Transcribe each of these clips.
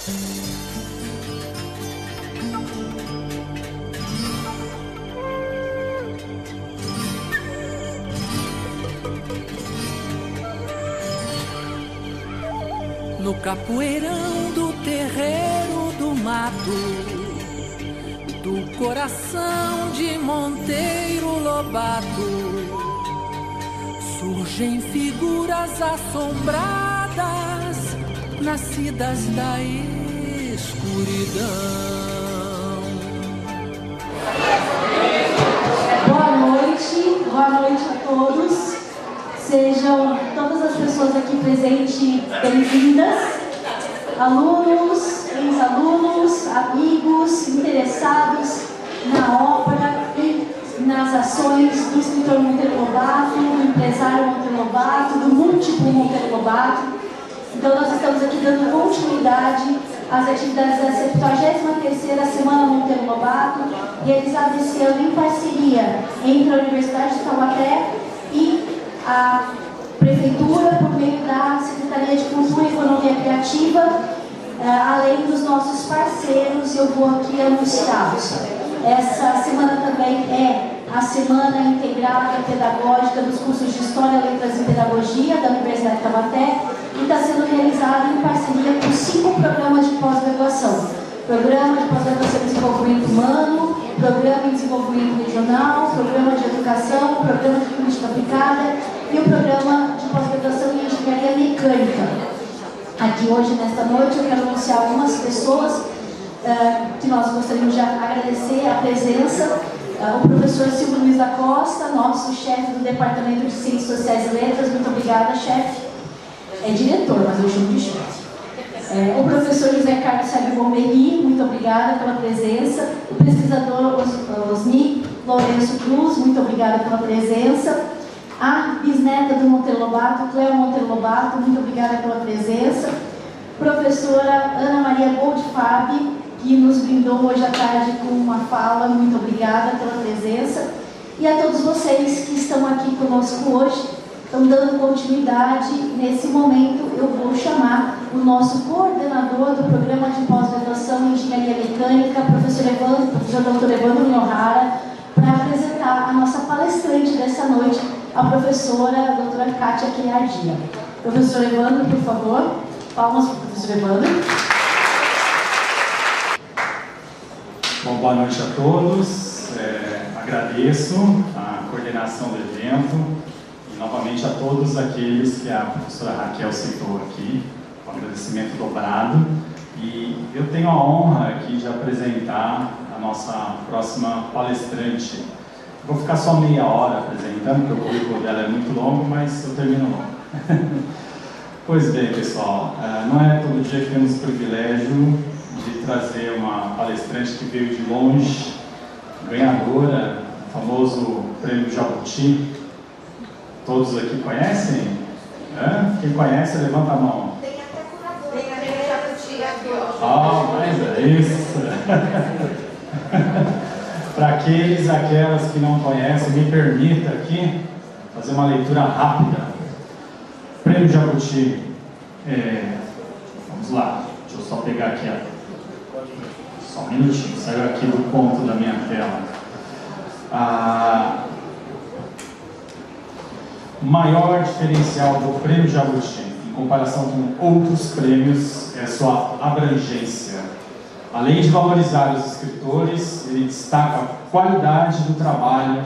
No capoeirão do terreiro do mato, do coração de Monteiro Lobato, surgem figuras assombradas, nascidas da escuridão. Boa noite a todos. Sejam todas as pessoas aqui presentes bem-vindas, alunos, ex-alunos, amigos, interessados na obra e nas ações do escritor Monteiro Lobato, do empresário Monteiro Lobato, do múltiplo Monteiro Lobato. Então nós estamos aqui dando continuidade às atividades da 73ª Semana Monteiro Lobato, realizada esse ano em parceria entre a Universidade de Taubaté e a Prefeitura, por meio da Secretaria de Cultura e Economia Criativa, além dos nossos parceiros, eu vou aqui anunciá-los. Essa semana também é a Semana Integrada Pedagógica dos cursos de História, Letras e Pedagogia da Universidade de Taubaté e está sendo realizada em parceria com 5 programas de pós-graduação. Programa de pós-graduação em desenvolvimento humano, programa em desenvolvimento regional, programa de educação, programa de política aplicada e o programa de pós-graduação em engenharia mecânica. Aqui hoje, nesta noite, eu quero anunciar algumas pessoas que nós gostaríamos de agradecer a presença. O professor Silvio Luiz da Costa, nosso chefe do Departamento de Ciências Sociais e Letras. Muito obrigada, chefe. É diretor, mas eu chamo de chefe. O professor José Carlos Sérgio Bomberi, muito obrigada pela presença. O pesquisador Osni Lourenço Cruz, muito obrigada pela presença. A bisneta do Monteiro Lobato, Cléo Monteiro Lobato, muito obrigada pela presença. Professora Ana Maria Goldfarb, que nos brindou hoje à tarde com uma fala, muito obrigada pela presença. E a todos vocês que estão aqui conosco hoje, estão dando continuidade. Nesse momento, eu vou chamar o nosso coordenador do programa de pós-graduação em engenharia mecânica, professor Dr. Evandro Nohara, para apresentar a nossa palestrante dessa noite, a professora a doutora Kátia Criardia. Professor Evandro, por favor. Palmas para o professor Evandro. Bom, boa noite a todos. Agradeço a coordenação do evento e novamente a todos aqueles que a professora Raquel citou aqui, com agradecimento dobrado. E eu tenho a honra aqui de apresentar a nossa próxima palestrante. Vou ficar só meia hora apresentando, porque o currículo dela é muito longo, mas eu termino logo. Pois bem, pessoal, não é todo dia que temos o privilégio de trazer uma palestrante que veio de longe, ganhadora do famoso Prêmio Jabuti. Todos aqui conhecem? Quem conhece, levanta a mão. Tem até curador. Tem a Prêmio Jabuti aqui, ó. Ah, mas é isso. Para aquelas que não conhecem, me permita aqui fazer uma leitura rápida. Prêmio Jabuti, vamos lá, deixa eu só pegar aqui, só um minutinho, saiu aqui do ponto da minha tela. O maior diferencial do Prêmio Jabuti, em comparação com outros prêmios, é a sua abrangência. Além de valorizar os escritores, ele destaca a qualidade do trabalho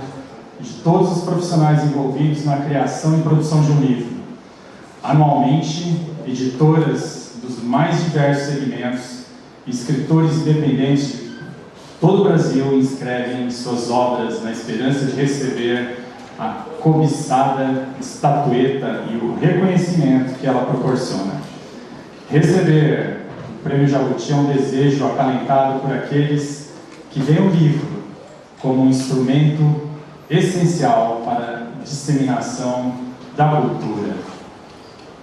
de todos os profissionais envolvidos na criação e produção de um livro. Anualmente, editoras dos mais diversos segmentos e escritores independentes de todo o Brasil inscrevem suas obras na esperança de receber a cobiçada estatueta e o reconhecimento que ela proporciona. Receber o Prêmio Jabuti é um desejo acalentado por aqueles que veem o livro como um instrumento essencial para a disseminação da cultura.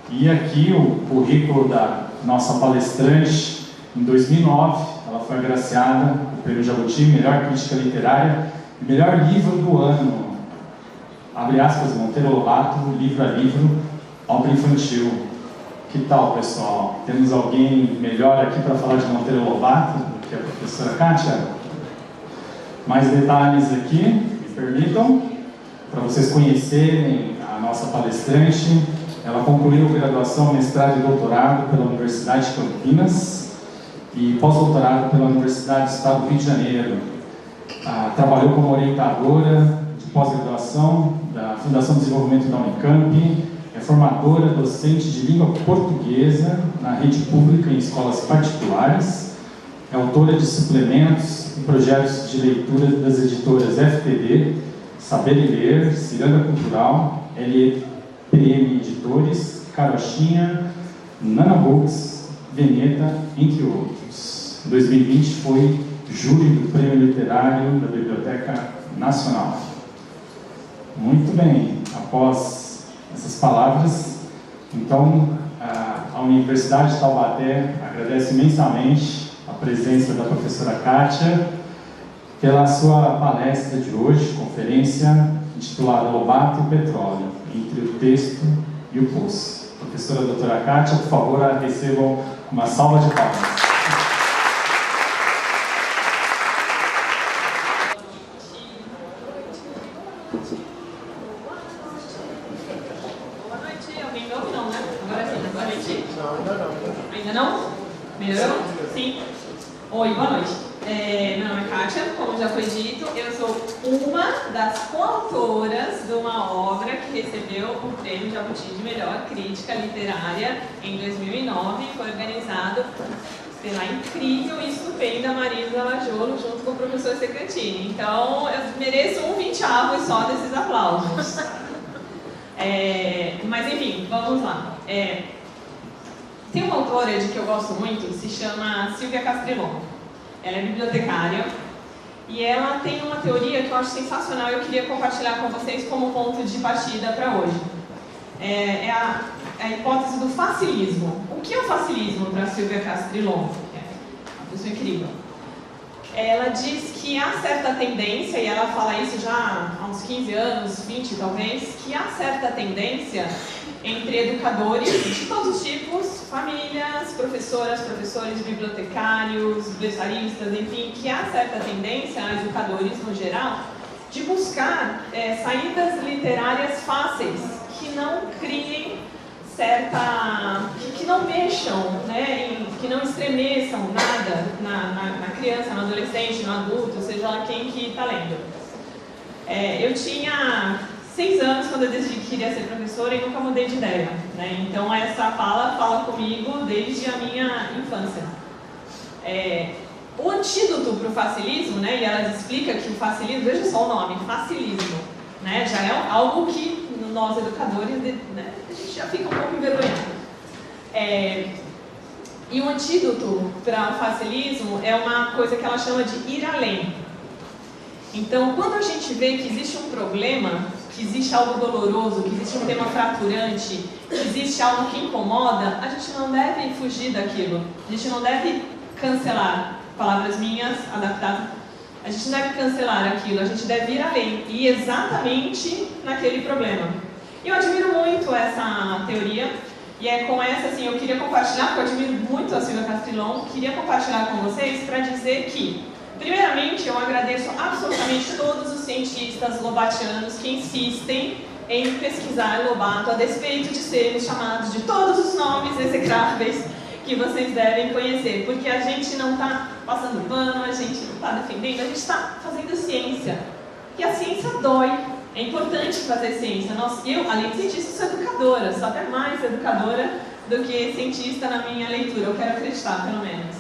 E aqui o currículo da nossa palestrante. Em 2009, ela foi agraciada com o Prêmio Jabuti, melhor crítica literária e melhor livro do ano. Abre aspas, Monteiro Lobato, livro a livro, obra infantil. Que tal, pessoal? Temos alguém melhor aqui para falar de Monteiro Lobato do que a professora Kátia? Mais detalhes aqui, me permitam, para vocês conhecerem a nossa palestrante. Ela concluiu graduação, mestrado e doutorado pela Universidade de Campinas e pós-doutorado pela Universidade do Estado do Rio de Janeiro. Trabalhou como orientadora de pós-graduação da Fundação de Desenvolvimento da Unicamp, é formadora docente de língua portuguesa na rede pública em escolas particulares, é autora de suplementos e projetos de leitura das editoras FTD, Saber e Ler, Ciranda Cultural, LPM Editores, Carochinha, Nana Books, Veneta, entre outros. Em 2020 foi júri do Prêmio Literário da Biblioteca Nacional. Muito bem, após essas palavras, então a Universidade de Taubaté agradece imensamente a presença da professora Kátia pela sua palestra de hoje, conferência intitulada Lobato e Petróleo, entre o texto e o poço. Professora doutora Kátia, por favor, a recebam uma salva de palmas. Melhorou? Sim. Oi, boa noite. Meu nome é Kátia, como já foi dito, eu sou uma das coautoras de uma obra que recebeu o Prêmio Jabuti de Melhor Crítica Literária em 2009 e foi organizado pela incrível e estupenda Marisa Lajolo junto com o professor Secantini. Então, eu mereço 1/20 só desses aplausos. Mas enfim, vamos lá. Tem uma autora de que eu gosto muito, se chama Silvia Castrilon. Ela é bibliotecária e ela tem uma teoria que eu acho sensacional e eu queria compartilhar com vocês como ponto de partida para hoje. É a hipótese do facilismo. O que é o facilismo para Silvia Castrilon? Uma pessoa incrível. Ela diz que há certa tendência, e ela fala isso já há uns 15 anos, 20 talvez, que há certa tendência entre educadores de todos os tipos, famílias, professoras, professores, bibliotecários, bibliotecaristas, enfim, que há certa tendência, educadores no geral, de buscar saídas literárias fáceis, que não criem que não mexam, né, que não estremeçam nada na criança, no adolescente, no adulto, seja lá quem que está lendo. Eu tinha 6 anos quando eu decidi que queria ser professora e nunca mudei de ideia, né? Então essa fala comigo desde a minha infância. O antídoto para o facilismo, né, e ela explica que o facilismo, veja só o nome, facilismo, né, já é algo que nós educadores, né, a gente já fica um pouco envergonhado. E o antídoto para o facilismo é uma coisa que ela chama de ir além. Então, quando a gente vê que existe um problema, que existe algo doloroso, que existe um tema fraturante, que existe algo que incomoda, a gente não deve fugir daquilo. A gente não deve cancelar, palavras minhas, adaptadas. A gente não deve cancelar aquilo, a gente deve ir além, ir exatamente naquele problema. Eu admiro muito essa teoria, e é com essa, assim, eu queria compartilhar, porque eu admiro muito a Silvia Castrilon, queria compartilhar com vocês para dizer que, primeiramente, eu agradeço absolutamente todos os cientistas lobatianos que insistem em pesquisar Lobato, a despeito de serem chamados de todos os nomes execráveis que vocês devem conhecer, porque a gente não está passando pano, a gente não está defendendo, a gente está fazendo ciência. E a ciência dói. É importante fazer ciência. Eu, além de cientista, sou educadora, sou até mais educadora do que cientista na minha leitura, eu quero acreditar, pelo menos.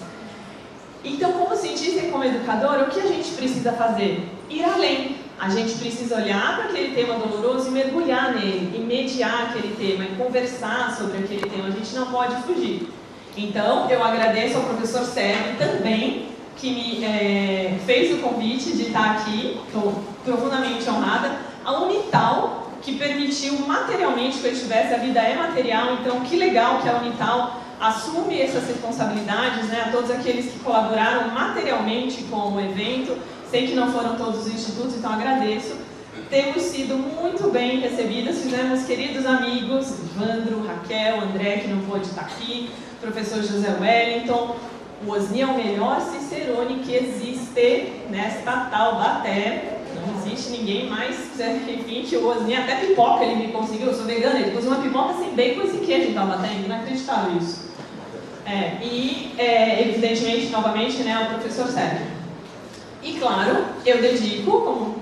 Então, como cientista e como educadora, o que a gente precisa fazer? Ir além. A gente precisa olhar para aquele tema doloroso e mergulhar nele, e mediar aquele tema, e conversar sobre aquele tema. A gente não pode fugir. Então, eu agradeço ao professor Sérgio também, que me fez o convite de estar aqui, estou profundamente honrada, a Unital, que permitiu materialmente que eu estivesse, a vida é material, então que legal que a Unital assume essas responsabilidades, né, a todos aqueles que colaboraram materialmente com o evento. Sei que não foram todos os institutos, então agradeço. temos sido muito bem recebidas, fizemos queridos amigos, Evandro, Raquel, André, que não pôde estar aqui, professor José Wellington. O Osni é o melhor cicerone que existe nesta Taubaté. Não existe ninguém mais, enfim, que o Osni, até pipoca ele me conseguiu. Eu sou vegana, ele cozinhou uma pipoca sem bacon e sem queijo em Taubaté, inacreditável isso. Evidentemente, novamente, né, o professor Sérgio. E claro, eu dedico, como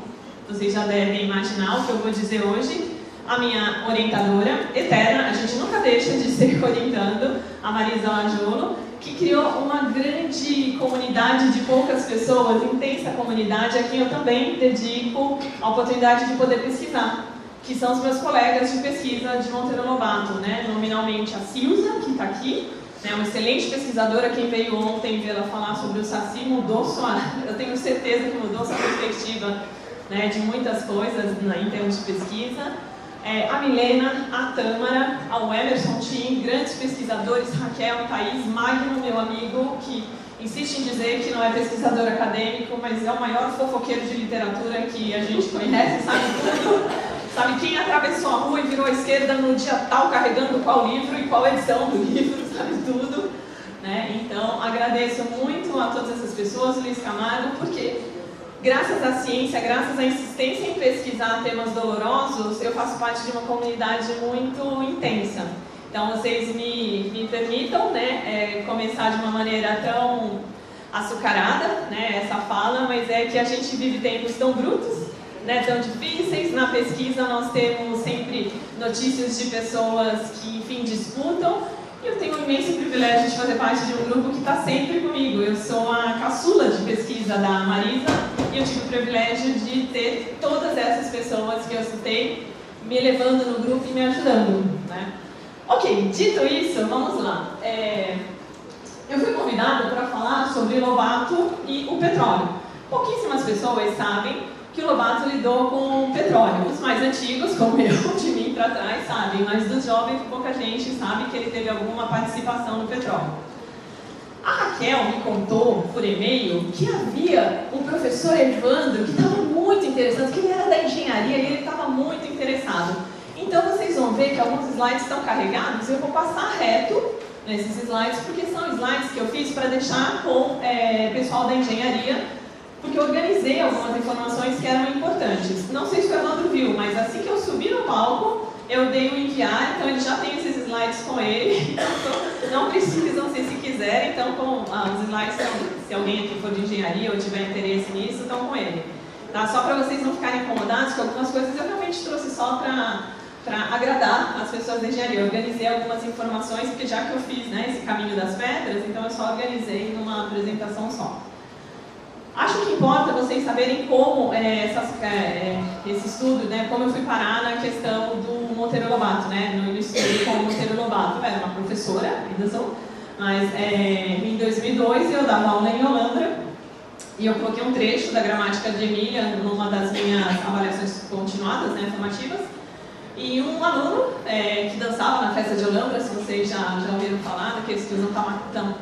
vocês já devem imaginar o que eu vou dizer hoje, a minha orientadora eterna, a gente nunca deixa de ser orientando, a Marisa Lajolo, que criou uma grande comunidade de poucas pessoas, intensa comunidade, a quem eu também dedico a oportunidade de poder pesquisar, que são os meus colegas de pesquisa de Monteiro Lobato, né? Nominalmente a Silza, que está aqui, né? Uma excelente pesquisadora, quem veio ontem vê-la falar sobre o Saci mudou sua, eu tenho certeza que mudou sua perspectiva, né, de muitas coisas em termos de pesquisa. A Milena, a Tâmara, o Emerson Tim, grandes pesquisadores, Raquel, Thaís, Magno, meu amigo, que insiste em dizer que não é pesquisador acadêmico, mas é o maior fofoqueiro de literatura que a gente conhece, sabe tudo, sabe quem atravessou a rua e virou à esquerda no dia tal, carregando qual livro e qual edição do livro, sabe tudo, né? Então, agradeço muito a todas essas pessoas, Luiz Camargo, porque graças à ciência, graças à insistência em pesquisar temas dolorosos, eu faço parte de uma comunidade muito intensa. Então, vocês me permitam, né, começar de uma maneira tão açucarada, né, essa fala, mas é que a gente vive tempos tão brutos, né, tão difíceis. Na pesquisa, nós temos sempre notícias de pessoas que, enfim, disputam. E eu tenho o imenso privilégio de fazer parte de um grupo que está sempre comigo. Eu sou a caçula de pesquisa da Marisa e eu tive o privilégio de ter todas essas pessoas que eu citei me levando no grupo e me ajudando, né? Ok, dito isso, vamos lá. Eu fui convidada para falar sobre Lobato e o petróleo. Pouquíssimas pessoas sabem que o Lobato lidou com petróleo. Os mais antigos, como eu, de mim para trás, sabem, mas dos jovens, pouca gente sabe que ele teve alguma participação no petróleo. A Raquel me contou, por e-mail, que havia um professor Evandro que estava muito interessado, que ele era da engenharia e ele estava muito interessado. Então, vocês vão ver que alguns slides estão carregados e eu vou passar reto nesses slides, porque são slides que eu fiz para deixar com o pessoal da engenharia, porque eu organizei algumas informações que eram importantes. Não sei se o Evandro viu, mas assim que eu subi no palco, eu dei o enviar, então ele já tem esses slides com ele, então não precisam se quiserem, então os slides, se alguém aqui for de engenharia ou tiver interesse nisso, estão com ele. Tá? Só para vocês não ficarem incomodados, que algumas coisas eu realmente trouxe só para agradar as pessoas da engenharia. Eu organizei algumas informações, porque já que eu fiz, né, esse caminho das pedras, então eu só organizei numa apresentação só. Acho que importa vocês saberem como esse estudo, né, como eu fui parar na questão do Monteiro Lobato, né, no estudo com o Monteiro Lobato. Eu era uma professora, ainda sou, mas em 2002 eu dava aula em Holanda e eu coloquei um trecho da gramática de Emília numa das minhas avaliações continuadas, né, formativas, e um aluno que dançava na festa de Olambra, se vocês já ouviram falar, daqueles que usam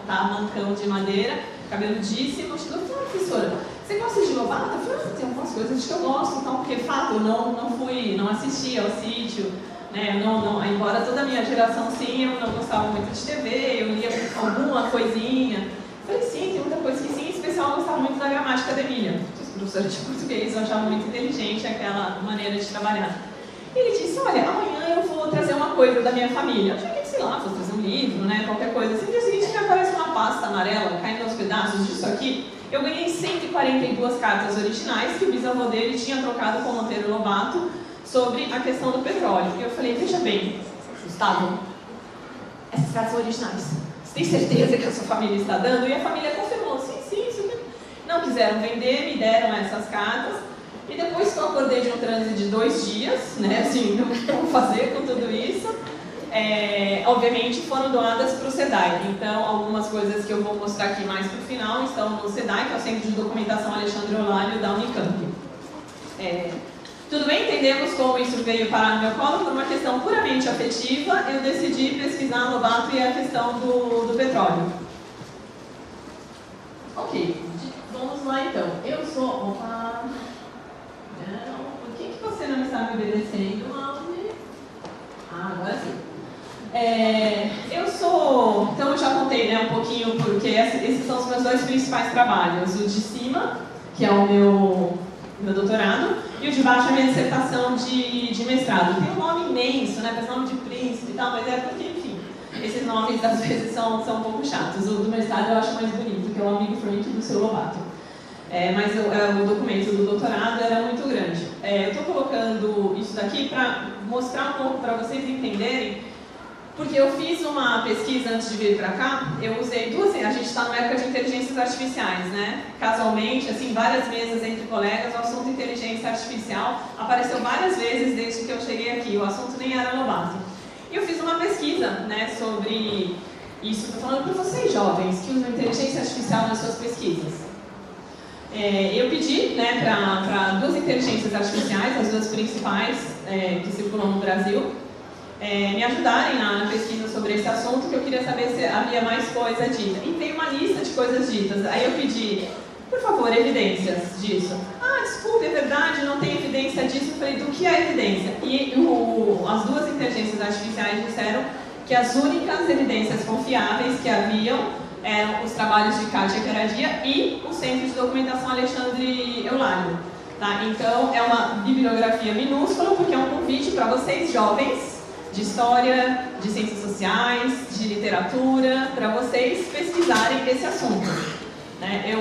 tamancão de madeira, cabeludíssimo, chegou e falou: professora, você gosta de Lobato? Eu falei: tem algumas coisas que eu gosto, então, porque, fato, eu não assisti ao sítio, né, embora toda a minha geração, sim, eu não gostava muito de TV, eu lia alguma coisinha. Eu falei: sim, tem muita coisa que sim, em especial eu gostava muito da gramática da Emília. Professora de português, eu achava muito inteligente aquela maneira de trabalhar. E ele disse: olha, amanhã eu vou trazer uma coisa da minha família. Eu falei: sei lá, vou trazer um livro, né, qualquer coisa assim. No dia seguinte me aparece uma pasta amarela caindo aos pedaços disso aqui. Eu ganhei 142 cartas originais que o bisavô dele tinha trocado com o Monteiro Lobato sobre a questão do petróleo. E eu falei: veja bem, Gustavo, essas cartas são originais. Você tem certeza que a sua família está dando? E a família confirmou: sim, isso aqui. Não quiseram vender, me deram essas cartas. E depois que eu acordei de um transe de 2 dias, né, assim, o que eu vou fazer com tudo isso? Obviamente foram doadas para o SEDAI. Então, algumas coisas que eu vou mostrar aqui mais para o final estão no SEDAI, que é o Centro de Documentação Alexandre Olário da Unicamp. Tudo bem? Entendemos como isso veio parar no meu colo. Por uma questão puramente afetiva, eu decidi pesquisar Lobato e a questão do petróleo. Ok, vamos lá então. Eu sou... Opa! Não, por que você agora sim. Então eu já contei, né, um pouquinho, porque esses são os meus dois principais trabalhos. O de cima, que é o meu doutorado, e o de baixo é a minha dissertação de mestrado. Tem um nome imenso, né, parece nome de príncipe e tal, mas é porque, enfim, esses nomes às vezes são um pouco chatos. O do mestrado eu acho mais bonito, que é o Amigo Frank do seu Lobato. Mas o documento do doutorado era muito grande. Eu estou colocando isso daqui para mostrar um pouco para vocês entenderem, porque eu fiz uma pesquisa antes de vir para cá, eu usei duas, a gente está numa época de inteligências artificiais, né? Casualmente, assim, várias mesas entre colegas, o assunto inteligência artificial apareceu várias vezes desde que eu cheguei aqui, o assunto nem era Lobato. E eu fiz uma pesquisa, né, sobre isso, estou falando para vocês jovens que usam inteligência artificial nas suas pesquisas. Eu pedi, né, para duas inteligências artificiais, as duas principais que circulam no Brasil, me ajudarem na pesquisa sobre esse assunto, que eu queria saber se havia mais coisa dita. E tem uma lista de coisas ditas. Aí eu pedi, por favor, evidências disso. Ah, desculpe, é verdade, não tem evidência disso. Eu falei, do que é evidência? E as duas inteligências artificiais disseram que as únicas evidências confiáveis que haviam eram os trabalhos de Kátia Queradia e o Centro de Documentação Alexandre Eulália. Tá? Então, é uma bibliografia minúscula, porque é um convite para vocês, jovens, de história, de ciências sociais, de literatura, para vocês pesquisarem esse assunto. Eu,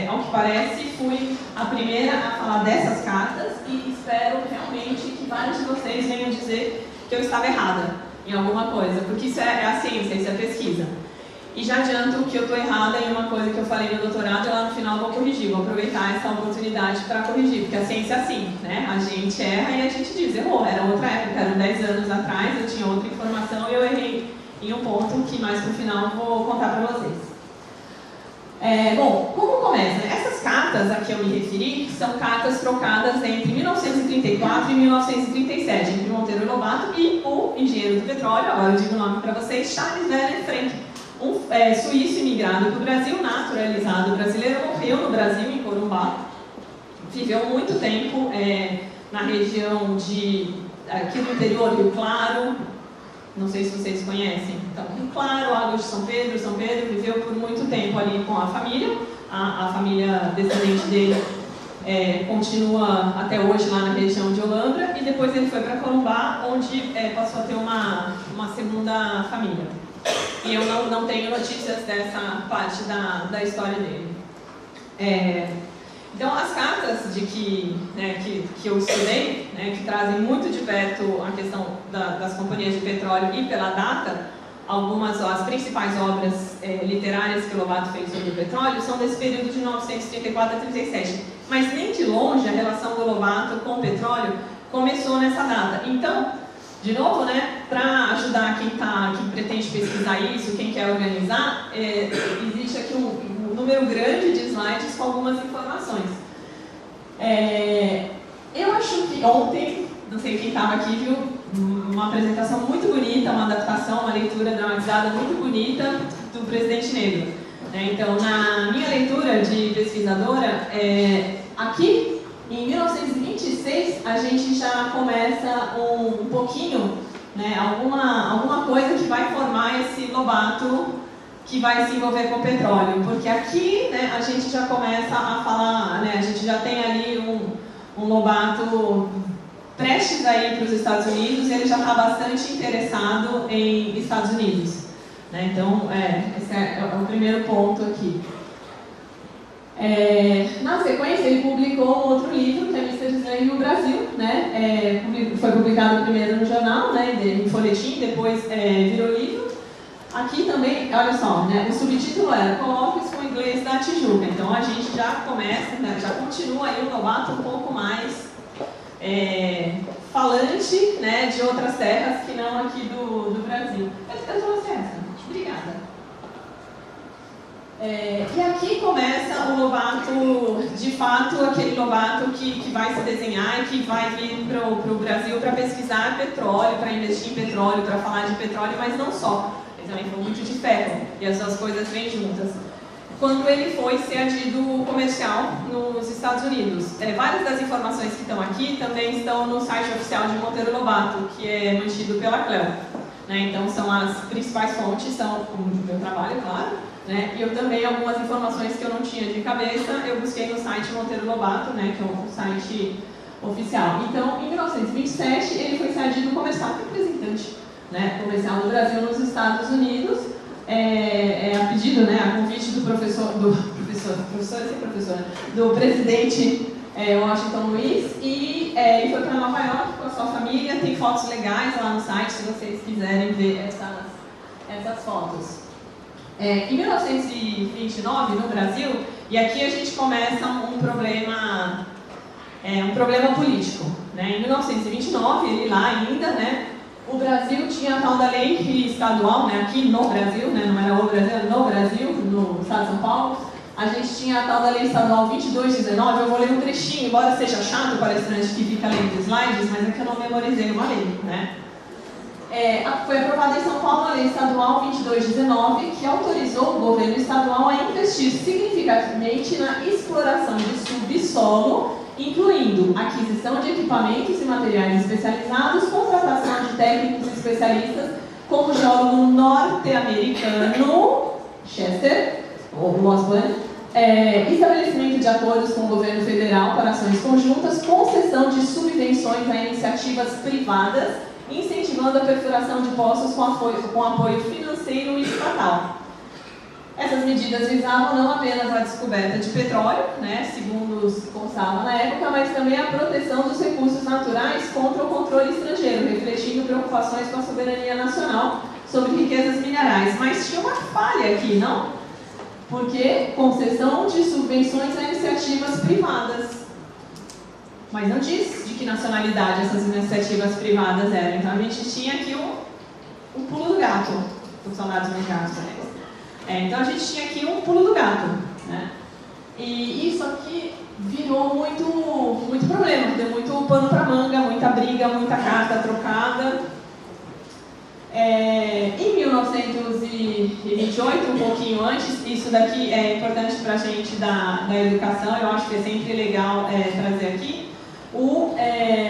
ao que parece, fui a primeira a falar dessas cartas e espero realmente que vários de vocês venham dizer que eu estava errada em alguma coisa, porque isso é a ciência, isso é a pesquisa. E já adianto que eu estou errada em uma coisa que eu falei no doutorado e lá no final vou corrigir, vou aproveitar essa oportunidade para corrigir, porque a ciência é assim, né? A gente erra e a gente diz, errou, era outra época, eram 10 anos atrás, eu tinha outra informação e eu errei em um ponto que mais no final vou contar para vocês. Bom, como começa? Essas cartas a que eu me referi são cartas trocadas entre 1934 e 1937, entre Monteiro Lobato e o engenheiro do petróleo, agora eu digo o nome para vocês, Charles Werner Frank. Um suíço imigrado para o Brasil, naturalizado brasileiro, morreu no Brasil, em Corumbá. Viveu muito tempo na região aqui do interior, Rio Claro. Não sei se vocês conhecem. Então, Rio Claro, Águas de São Pedro. São Pedro viveu por muito tempo ali com a família. A família descendente dele continua até hoje lá na região de Olambra. E depois ele foi para Corumbá, onde passou a ter uma segunda família. E eu não tenho notícias dessa parte da história dele. Então, as cartas que eu estudei, que trazem muito de perto a questão das companhias de petróleo e pela data, as principais obras literárias que o Lobato fez sobre o petróleo são desse período de 1934 a 1937. Mas nem de longe a relação do Lobato com o petróleo começou nessa data. Então, de novo, né, para ajudar quem pretende pesquisar isso, quem quer organizar, existe aqui um número grande de slides com algumas informações. Eu acho que ontem, não sei quem estava aqui, viu uma apresentação muito bonita, uma adaptação, uma leitura dramatizada muito bonita do Presidente Negro. Então, na minha leitura de pesquisadora, aqui, em 1926, a gente já começa um pouquinho, né, alguma coisa que vai formar esse Lobato que vai se envolver com o petróleo. Porque aqui, né, a gente já começa a falar, né, a gente já tem ali um Lobato prestes a ir para os Estados Unidos e ele já está bastante interessado em Estados Unidos. Né? Então, esse é o primeiro ponto aqui. Na sequência, ele publicou outro livro, que é Mr. Slane no Brasil, né? Foi publicado primeiro no jornal, né, em folhetim, depois virou livro. Aqui também, olha só, né, o subtítulo era Colóquios com Inglês da Tijuca. Então a gente já começa, né, já continua aí o Lobato um pouco mais falante, né, de outras terras que não aqui do Brasil. Eu trouxe essa, obrigada. E aqui começa o Lobato, de fato, aquele Lobato que vai se desenhar e que vai vir para o Brasil para pesquisar petróleo, para investir em petróleo, para falar de petróleo, mas não só. Ele também falou muito de ferro, e as duas coisas vêm juntas. quando ele foi ser adido comercial nos Estados Unidos. Várias das informações que estão aqui também estão no site oficial de Monteiro Lobato, que é mantido pela CLEO. Né? Então, são as principais fontes, são o meu trabalho, claro, né? E eu também, algumas informações que eu não tinha de cabeça, eu busquei no site Monteiro Lobato, né? Que é um site oficial. Então, em 1927, ele foi ser adido comercial, representante, né, comercial do Brasil nos Estados Unidos, a pedido, né, a convite do do presidente Washington Luiz, e ele foi para Nova York com a sua família. Tem fotos legais lá no site, se vocês quiserem ver essas fotos. Em 1929, no Brasil, e aqui a gente começa um problema político. Né? Em 1929, ele lá ainda, né, o Brasil tinha a tal da lei estadual, né, aqui no Brasil, né, não era o Brasil, era no Brasil, no estado de São Paulo. A gente tinha a tal da lei estadual 2219, eu vou ler um trechinho, embora seja chato para estudante que fica lendo slides, mas é que eu não memorizei uma lei, né? Foi aprovada em São Paulo a lei estadual 2219, que autorizou o governo estadual a investir significativamente na exploração de subsolo, incluindo aquisição de equipamentos e materiais especializados, contratação de técnicos especialistas, como o geólogo norte-americano Chester, ou Osborne, estabelecimento de acordos com o governo federal para ações conjuntas, concessão de subvenções a iniciativas privadas, incentivando a perfuração de poços com apoio financeiro e estatal. Essas medidas visavam não apenas a descoberta de petróleo, né, segundo se constava na época, mas também a proteção dos recursos naturais contra o controle estrangeiro, refletindo preocupações com a soberania nacional sobre riquezas minerais. Mas tinha uma falha aqui, não? Porque concessão de subvenções a iniciativas privadas. Mas não diz de que nacionalidade essas iniciativas privadas eram. Então a gente tinha aqui um pulo do gato, funcionários mercados. Então a gente tinha aqui um pulo do gato. Né? E isso aqui virou muito problema, deu muito pano para manga, muita briga, muita carta trocada. Em 1928, um pouquinho antes, isso daqui é importante para a gente da educação, eu acho que é sempre legal trazer aqui. O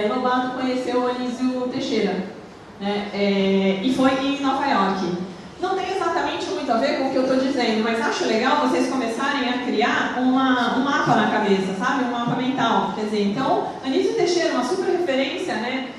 Lobato conheceu o Anísio Teixeira, né? E foi em Nova York. Não tem exatamente muito a ver com o que eu estou dizendo, mas acho legal vocês começarem a criar um mapa na cabeça, sabe? Um mapa mental. Quer dizer, então, Anísio Teixeira, uma super referência, né?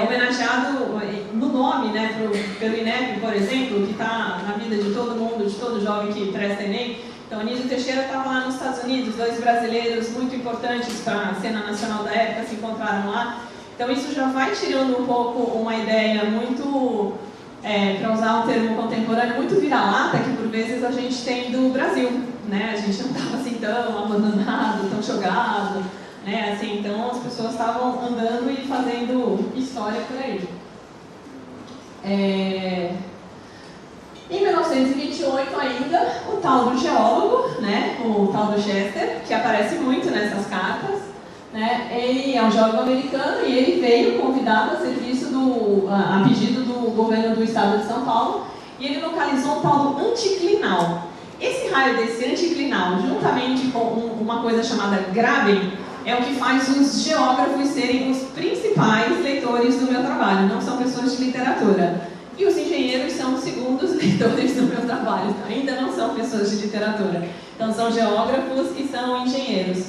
Homenageado no nome, né, pelo INEP, por exemplo, que está na vida de todo mundo, de todo jovem que presta Enem. Então, Anísio Teixeira estava lá nos Estados Unidos, dois brasileiros muito importantes para a cena nacional da época se encontraram lá. Então, isso já vai tirando um pouco uma ideia muito, para usar um termo contemporâneo, muito vira-lata, que por vezes a gente tem do Brasil. Né? A gente não estava assim tão abandonado, tão jogado. Né? Assim, então as pessoas estavam andando e fazendo história por aí. Em 1928 ainda, o tal do geólogo, né? O tal do Chester, que aparece muito nessas cartas, né? Ele é um geólogo americano e ele veio convidado a serviço a pedido do governo do estado de São Paulo, e ele localizou um tal do anticlinal. Esse raio desse anticlinal, juntamente com uma coisa chamada graben, é o que faz os geógrafos serem os principais leitores do meu trabalho, não são pessoas de literatura. E os engenheiros são os segundos leitores do meu trabalho, ainda não são pessoas de literatura. Então são geógrafos e são engenheiros.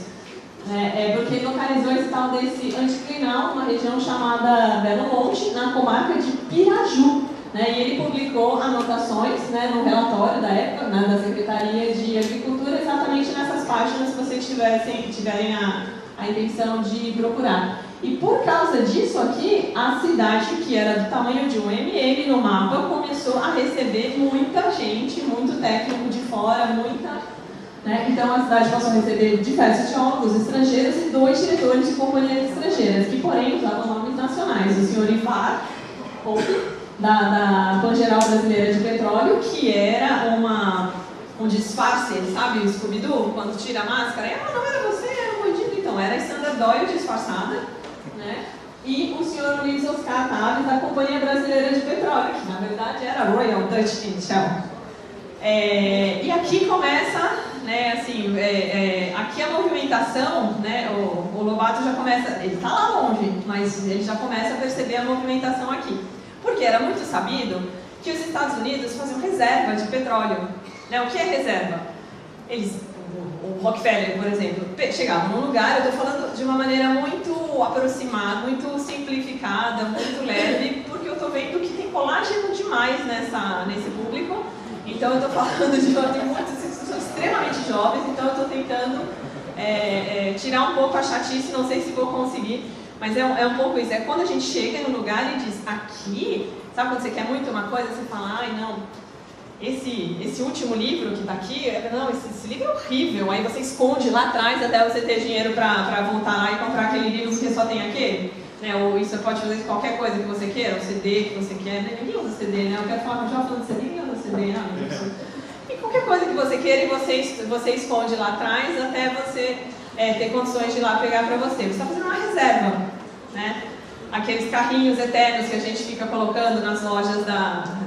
Porque ele localizou esse tal desse anticlinal, uma região chamada Belo Monte, na comarca de Piraju. Né? E ele publicou anotações, né, no relatório da época, né, da Secretaria de Agricultura, exatamente nessas páginas, se vocês tiverem a intenção de procurar. E por causa disso aqui, a cidade, que era do tamanho de um mm no mapa, começou a receber muita gente, muito técnico de fora, né? Então a cidade passou a receber diversos geólogos estrangeiros e 2 diretores de companhias estrangeiras, que porém usavam nomes nacionais. O senhor Ivar Hope, da Pan-Geral Brasileira de Petróleo, que era um disfarce, sabe, o Scooby-Doo, quando tira a máscara, não era você, era um bandido. Então, era a Sandra Doyle disfarçada, né? E o senhor Luiz Oscar Taves, da Companhia Brasileira de Petróleo, que na verdade era a Royal Dutch Shell. E aqui começa, né, assim, aqui a movimentação, né, o Lobato já começa, ele está lá longe, mas ele já começa a perceber a movimentação aqui. Porque era muito sabido que os Estados Unidos faziam reserva de petróleo. Né? O que é reserva? O Rockefeller, por exemplo, chegava num lugar, eu estou falando de uma maneira muito aproximada, muito simplificada, muito leve, porque eu estou vendo que tem colágeno demais nesse público. Então eu estou falando de muitos que são extremamente jovens, então eu estou tentando tirar um pouco a chatice, não sei se vou conseguir, mas é um pouco isso. É quando a gente chega no lugar e diz, aqui, sabe quando você quer muito uma coisa, você fala, ai não, esse último livro que está aqui, não, esse livro é horrível, aí você esconde lá atrás até você ter dinheiro para voltar lá e comprar aquele livro porque só tem aquele. Né? Ou isso pode fazer qualquer coisa que você queira, um CD que você quer, né? Ninguém usa CD, né? Eu quero falar, já falando de CD, ninguém usa CD, né? E qualquer coisa que você queira e você esconde lá atrás até você ter condições de ir lá pegar para você. Você está fazendo uma reserva, né? Aqueles carrinhos eternos que a gente fica colocando nas lojas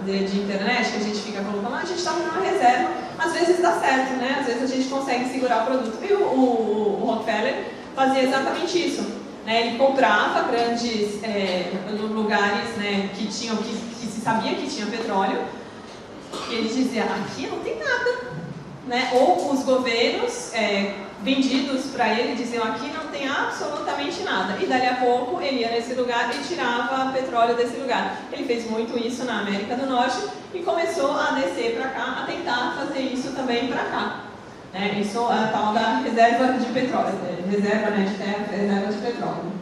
de internet, que a gente fica colocando, a gente está fazendo uma reserva, às vezes dá certo, né? Às vezes a gente consegue segurar o produto. E o Rockefeller fazia exatamente isso. Né? Ele comprava grandes lugares, né, que se sabia que tinha petróleo, e ele dizia, aqui não tem nada. Né? Ou os governos vendidos para ele diziam, aqui não tem absolutamente nada. E dali a pouco ele ia nesse lugar e tirava petróleo desse lugar. Ele fez muito isso na América do Norte e começou a descer para cá, a tentar fazer isso também para cá. Né? Isso é a tal da reserva de petróleo, reserva, né, de terra, reserva de petróleo.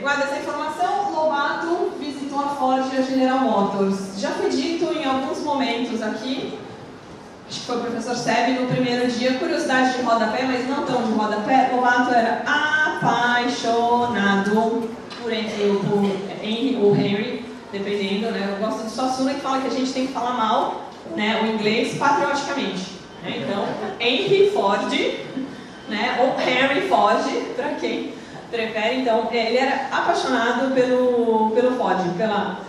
Guarda essa informação, Lobato visitou a Ford e a General Motors. Já foi dito em alguns momentos aqui, acho que foi o professor Seb no primeiro dia, curiosidade de rodapé, mas não tão de rodapé, Lobato era apaixonado por Henry ou Henry, dependendo, né? Eu gosto de Suassuna que fala que a gente tem que falar mal, né, o inglês patrioticamente. Né? Então, Henry Ford, né, ou Henry Ford, para quem prefere. Então, ele era apaixonado pelo Ford, pela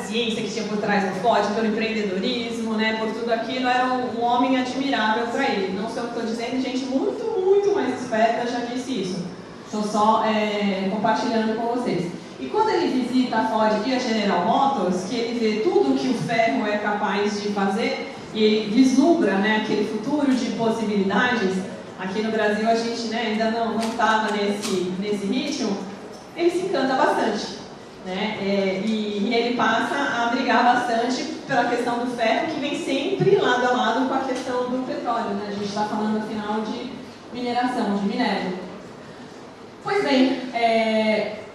ciência que tinha por trás do Ford, pelo empreendedorismo, né, por tudo aquilo. Era um homem admirável para ele. Não sei o que estou dizendo, gente muito, muito mais esperta já disse isso. Estou só compartilhando com vocês. E quando ele visita a Ford e a General Motors, que ele vê tudo que o ferro é capaz de fazer, e ele vislumbra, né, aquele futuro de possibilidades, aqui no Brasil a gente, né, ainda não estava nesse ritmo, ele se encanta bastante. Né? E ele passa a brigar bastante pela questão do ferro, que vem sempre lado a lado com a questão do petróleo. Né? A gente está falando, afinal, de mineração, de minério. Pois bem,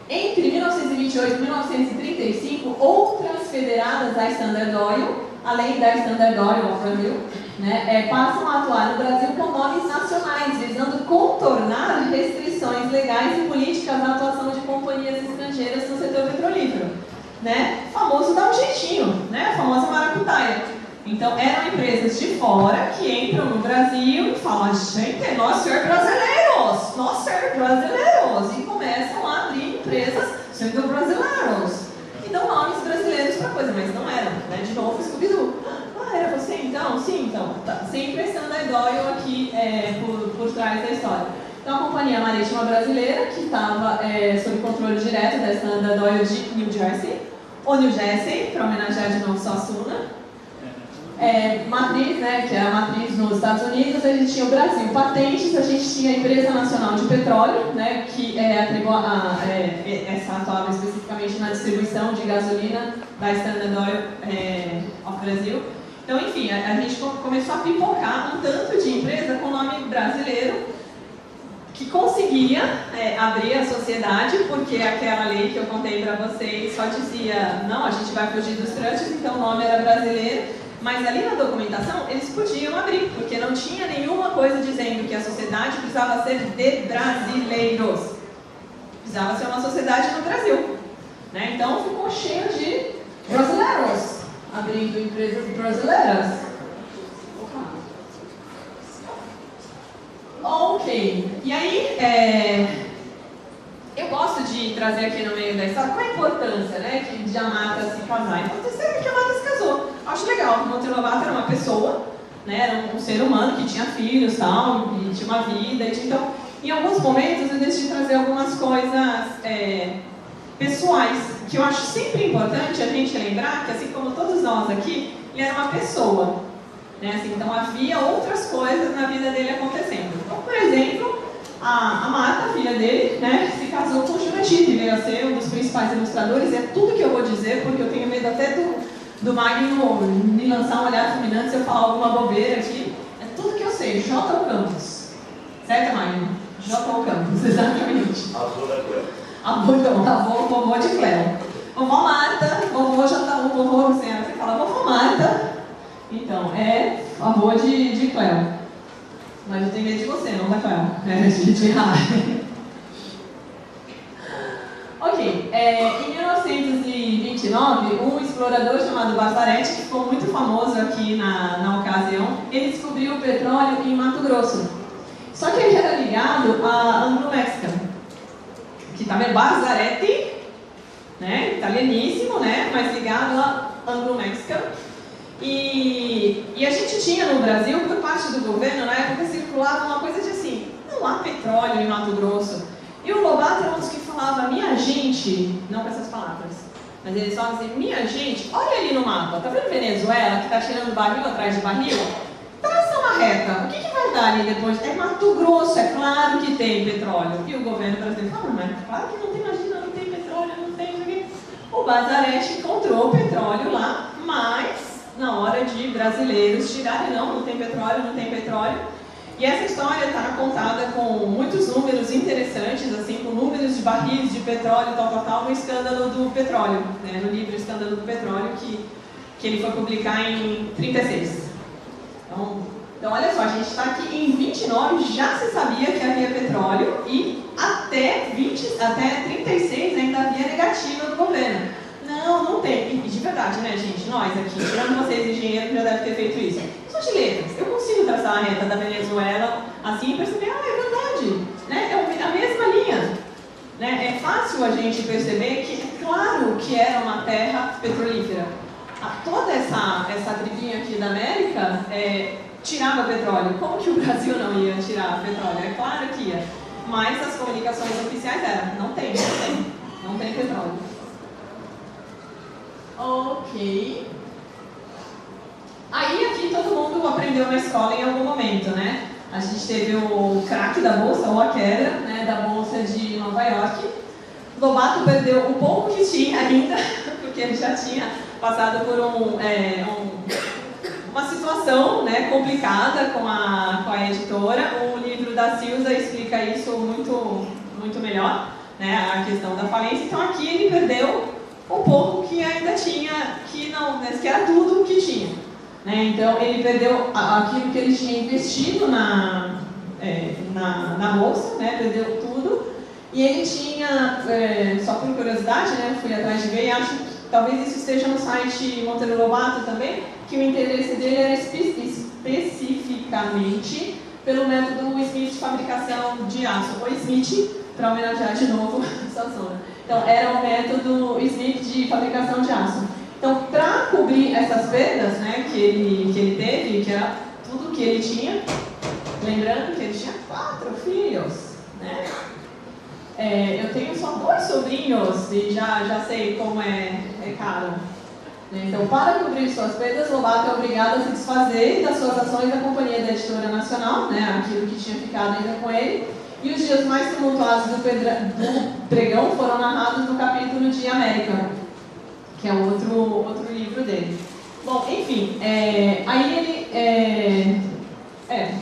entre 1928 e 1935, outras federadas da Standard Oil, além da Standard Oil of Brazil, né, passam a atuar no Brasil com nomes nacionais, visando contornar restrições legais e políticas na atuação de companhias estrangeiras no setor petrolífero. Né? O famoso dá um jeitinho, né? A famosa maracutaia. Então, eram empresas de fora que entram no Brasil e falam, gente, nós ser brasileiros, e começam a abrir empresas sendo brasileiros. E dão nomes brasileiros para coisa, mas não eram, né? De novo, Scooby-Doo. Era você então? Sim, então. Tá. Sempre a Standard Oil aqui por trás da história. Então, a Companhia Marítima Brasileira, que estava sob controle direto da Standard Oil de New Jersey, ou New Jersey, para homenagear de novo Suassuna. Matriz, né, que era a matriz nos Estados Unidos, a gente tinha o Brasil Patentes, a gente tinha a Empresa Nacional de Petróleo, né, que essa atuava especificamente na distribuição de gasolina da Standard Oil of Brasil. Então, enfim, a gente começou a pipocar um tanto de empresa com nome brasileiro que conseguia abrir a sociedade, porque aquela lei que eu contei para vocês só dizia, não, a gente vai fugir dos trâmites, então o nome era brasileiro. Mas ali na documentação, eles podiam abrir, porque não tinha nenhuma coisa dizendo que a sociedade precisava ser de brasileiros. Precisava ser uma sociedade no Brasil. Né? Então, ficou cheio de brasileiros, abrindo empresas brasileiras. Ok. E aí, eu gosto de trazer aqui no meio da história qual a importância, né, de Yamata se casar. Então, a terceira que a Marta se casou. Acho legal, Monteiro Lobato era uma pessoa, né, era um ser humano que tinha filhos, tal, e tinha uma vida. Então, em alguns momentos, eu decidi trazer algumas coisas pessoais, que eu acho sempre importante a gente lembrar que, assim como todos nós aqui, ele era uma pessoa. Né, assim, então, havia outras coisas na vida dele acontecendo. Então, por exemplo, a Marta, filha dele, né, se casou com o Jurandir, que veio a ser um dos principais ilustradores. É tudo que eu vou dizer, porque eu tenho medo até do Magno me lançar um olhar fulminante se eu falar alguma bobeira aqui. É tudo que eu sei, J. Campos. Certo, Magno? J. Campos, exatamente. Avô da Cleo. Vovô de Cleo. Vovó Marta, vovô J1, vovô, você fala vovó Marta. Então, é avô de Cleo. Mas eu tenho medo de você, não da Cleo. É, de errar. Ok, em 1929, um explorador chamado Bazaretti, que ficou muito famoso aqui na ocasião, ele descobriu o petróleo em Mato Grosso. Só que ele era ligado à Anglo-Mexican, que tá vendo? Bazaretti, né? Italianíssimo, né? Mas ligado à Anglo-Mexican. E a gente tinha no Brasil, por parte do governo, na época circulava uma coisa de assim, não há petróleo em Mato Grosso. E o Lobato era um dos que falava, minha gente, não com essas palavras, mas ele só dizia, minha gente, olha ali no mapa, tá vendo Venezuela, que tá tirando barril atrás de barril? Traça uma reta, o que vai dar ali depois? É Mato Grosso, é claro que tem petróleo. E o governo brasileiro fala, mas claro que não tem, imagina, não tem petróleo, não tem. O Bazaretti encontrou petróleo lá, mas na hora de brasileiros tirarem, não tem petróleo, não tem petróleo. E essa história está contada com muitos números interessantes, assim, com números de barris de petróleo, tal, no Escândalo do Petróleo, né, no livro Escândalo do Petróleo, que ele foi publicar em 36. Então, olha só, a gente está aqui em 29, já se sabia que havia petróleo e até 36 ainda havia negativa do governo. Não tem. E de verdade, né, gente? Nós aqui, tirando vocês engenheiros, já devem ter feito isso. Só de letras. Eu consigo traçar a reta da Venezuela assim e perceber, é verdade. Né? É a mesma linha. Né? É fácil a gente perceber que, é claro que era uma terra petrolífera. Toda essa tribinha aqui da América tirava petróleo. Como que o Brasil não ia tirar petróleo? É claro que ia. Mas as comunicações oficiais eram, não tem petróleo. Ok. Aí aqui todo mundo aprendeu na escola em algum momento, né? A gente teve o craque da bolsa, ou a queda, né, da bolsa de Nova York. Lobato perdeu o pouco que tinha ainda, porque ele já tinha passado por uma situação, né, complicada com a editora. O livro da Silza explica isso muito, muito melhor, né, a questão da falência. Então aqui ele perdeu o pouco que ainda tinha, que era tudo o que tinha. Né? Então ele perdeu aquilo que ele tinha investido na bolsa, né? Perdeu tudo. E ele tinha, só por curiosidade, né? Fui atrás de ver e acho que talvez isso esteja no site Monteiro Lobato também, que o interesse dele era especificamente pelo método Smith de fabricação de aço, ou Smith, para homenagear de novo a Sassona. Então, era o método Smith de fabricação de aço. Então, para cobrir essas perdas, né, que ele teve, que era tudo que ele tinha, lembrando que ele tinha 4 filhos, né? Eu tenho só 2 sobrinhos e já sei como é caro. Então, para cobrir suas perdas, Lobato é obrigado a se desfazer das suas ações da Companhia da Editora Nacional, né, aquilo que tinha ficado ainda com ele. E os dias mais tumultuados do pregão foram narrados no capítulo de América, que é outro livro dele. Bom, enfim, aí ele...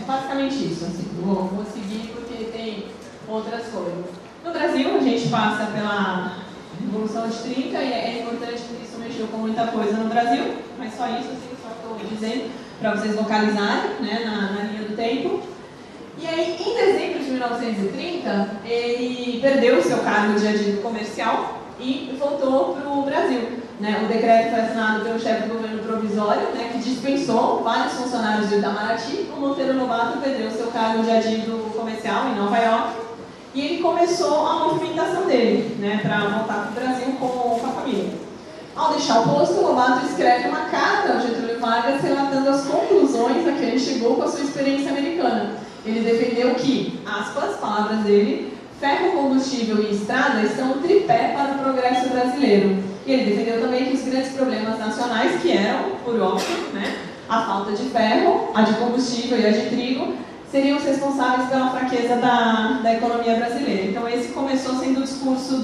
basicamente isso, assim, vou seguir porque tem outras coisas. No Brasil, a gente passa pela Revolução de 30 e é importante porque isso mexeu com muita coisa no Brasil, mas só isso, assim, só estou dizendo para vocês localizarem, né, na linha do tempo. E aí, em dezembro de 1930, ele perdeu o seu cargo de adido comercial e voltou para o Brasil. Né? O decreto foi assinado pelo chefe do governo provisório, né, que dispensou vários funcionários do Itamaraty. O Monteiro Lobato perdeu o seu cargo de adido comercial em Nova York e ele começou a movimentação dele, né, para voltar para o Brasil com a família. Ao deixar o posto, Lobato escreve uma carta ao Getúlio Vargas relatando as conclusões a que ele chegou com a sua experiência americana. Ele defendeu que, aspas, palavras dele, ferro, combustível e estrada estão um tripé para o progresso brasileiro. E ele defendeu também que os grandes problemas nacionais, que eram, por óbvio, né, a falta de ferro, a de combustível e a de trigo, seriam os responsáveis pela fraqueza da economia brasileira. Então esse começou sendo o discurso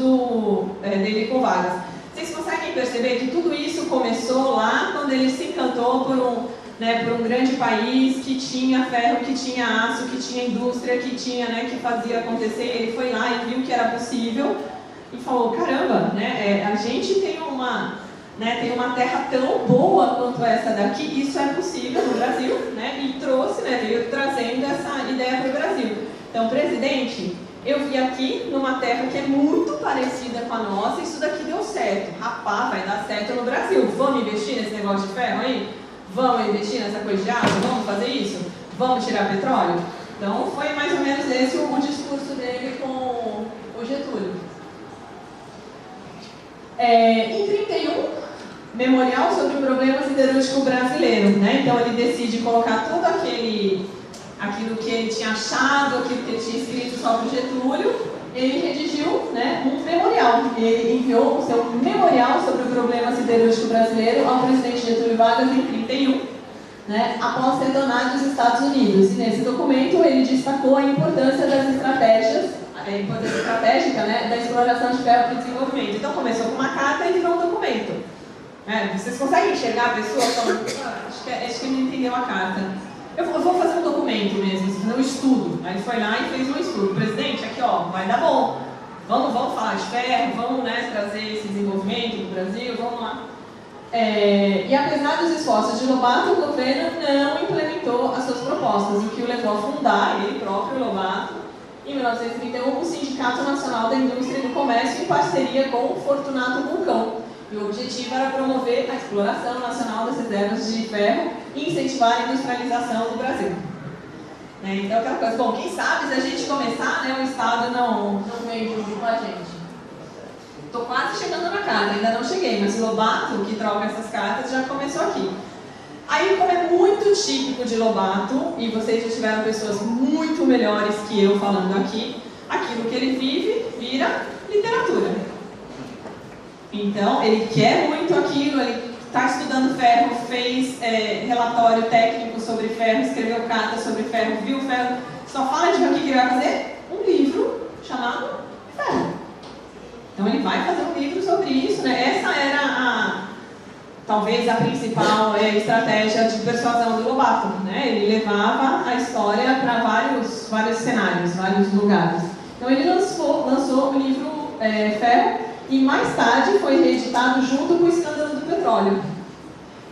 dele com Vargas. Vocês conseguem perceber que tudo isso começou lá quando ele se encantou por um grande país que tinha ferro, que tinha aço, que tinha indústria, que fazia acontecer. Ele foi lá e viu que era possível e falou, caramba, a gente tem uma terra tão boa quanto essa daqui, isso é possível no Brasil, e trouxe, veio trazendo essa ideia para o Brasil. Então, presidente, eu vi aqui numa terra que é muito parecida com a nossa, isso daqui deu certo. Rapaz, vai dar certo no Brasil. Vamos investir nesse negócio de ferro aí? Vamos investir nessa coisa de aço? Vamos fazer isso? Vamos tirar petróleo? Então, foi mais ou menos esse o discurso dele com o Getúlio. Em 31, Memorial sobre o Problema Siderúrgico Brasileiro, Então ele decide colocar tudo aquilo que ele tinha achado, aquilo que ele tinha escrito sobre o Getúlio, ele redigiu um memorial. Ele enviou o seu memorial sobre o problema siderúrgico brasileiro ao presidente Getúlio Vargas em 31, após retornar dos Estados Unidos. E nesse documento ele destacou a importância das estratégias, a importância estratégica da exploração de ferro para o desenvolvimento. Então começou com uma carta e virou um documento. Vocês conseguem enxergar a pessoa falando, acho que não entendeu a carta. Eu vou fazer um documento mesmo, fazer um estudo. Aí ele foi lá e fez um estudo. Presidente, aqui vai dar bom. Vamos falar de ferro, vamos trazer esse desenvolvimento do Brasil, vamos lá. E apesar dos esforços de Lobato, o governo não implementou as suas propostas, o que o levou a fundar, ele próprio, Lobato, em 1931, o Sindicato Nacional da Indústria e do Comércio, em parceria com o Fortunato Vulcão. E o objetivo era promover a exploração nacional das reservas de ferro e incentivar a industrialização do Brasil. Então, aquela coisa, bom, quem sabe se a gente começar, o Estado não vem junto com a gente. Estou quase chegando na carta, ainda não cheguei, mas o Lobato, que troca essas cartas, já começou aqui. Aí, como é muito típico de Lobato, e vocês já tiveram pessoas muito melhores que eu falando aqui, aquilo que ele vive vira literatura. Então, ele quer muito aquilo, ele está estudando ferro, fez relatório técnico sobre ferro, escreveu carta sobre ferro, viu ferro, só fala de o que ele vai fazer? Um livro chamado Ferro. Então, ele vai fazer um livro sobre isso, Essa era talvez a principal estratégia de persuasão do Lobato, Ele levava a história para vários cenários, vários lugares. Então, ele lançou o livro Ferro, e mais tarde foi reeditado junto com o escândalo do petróleo.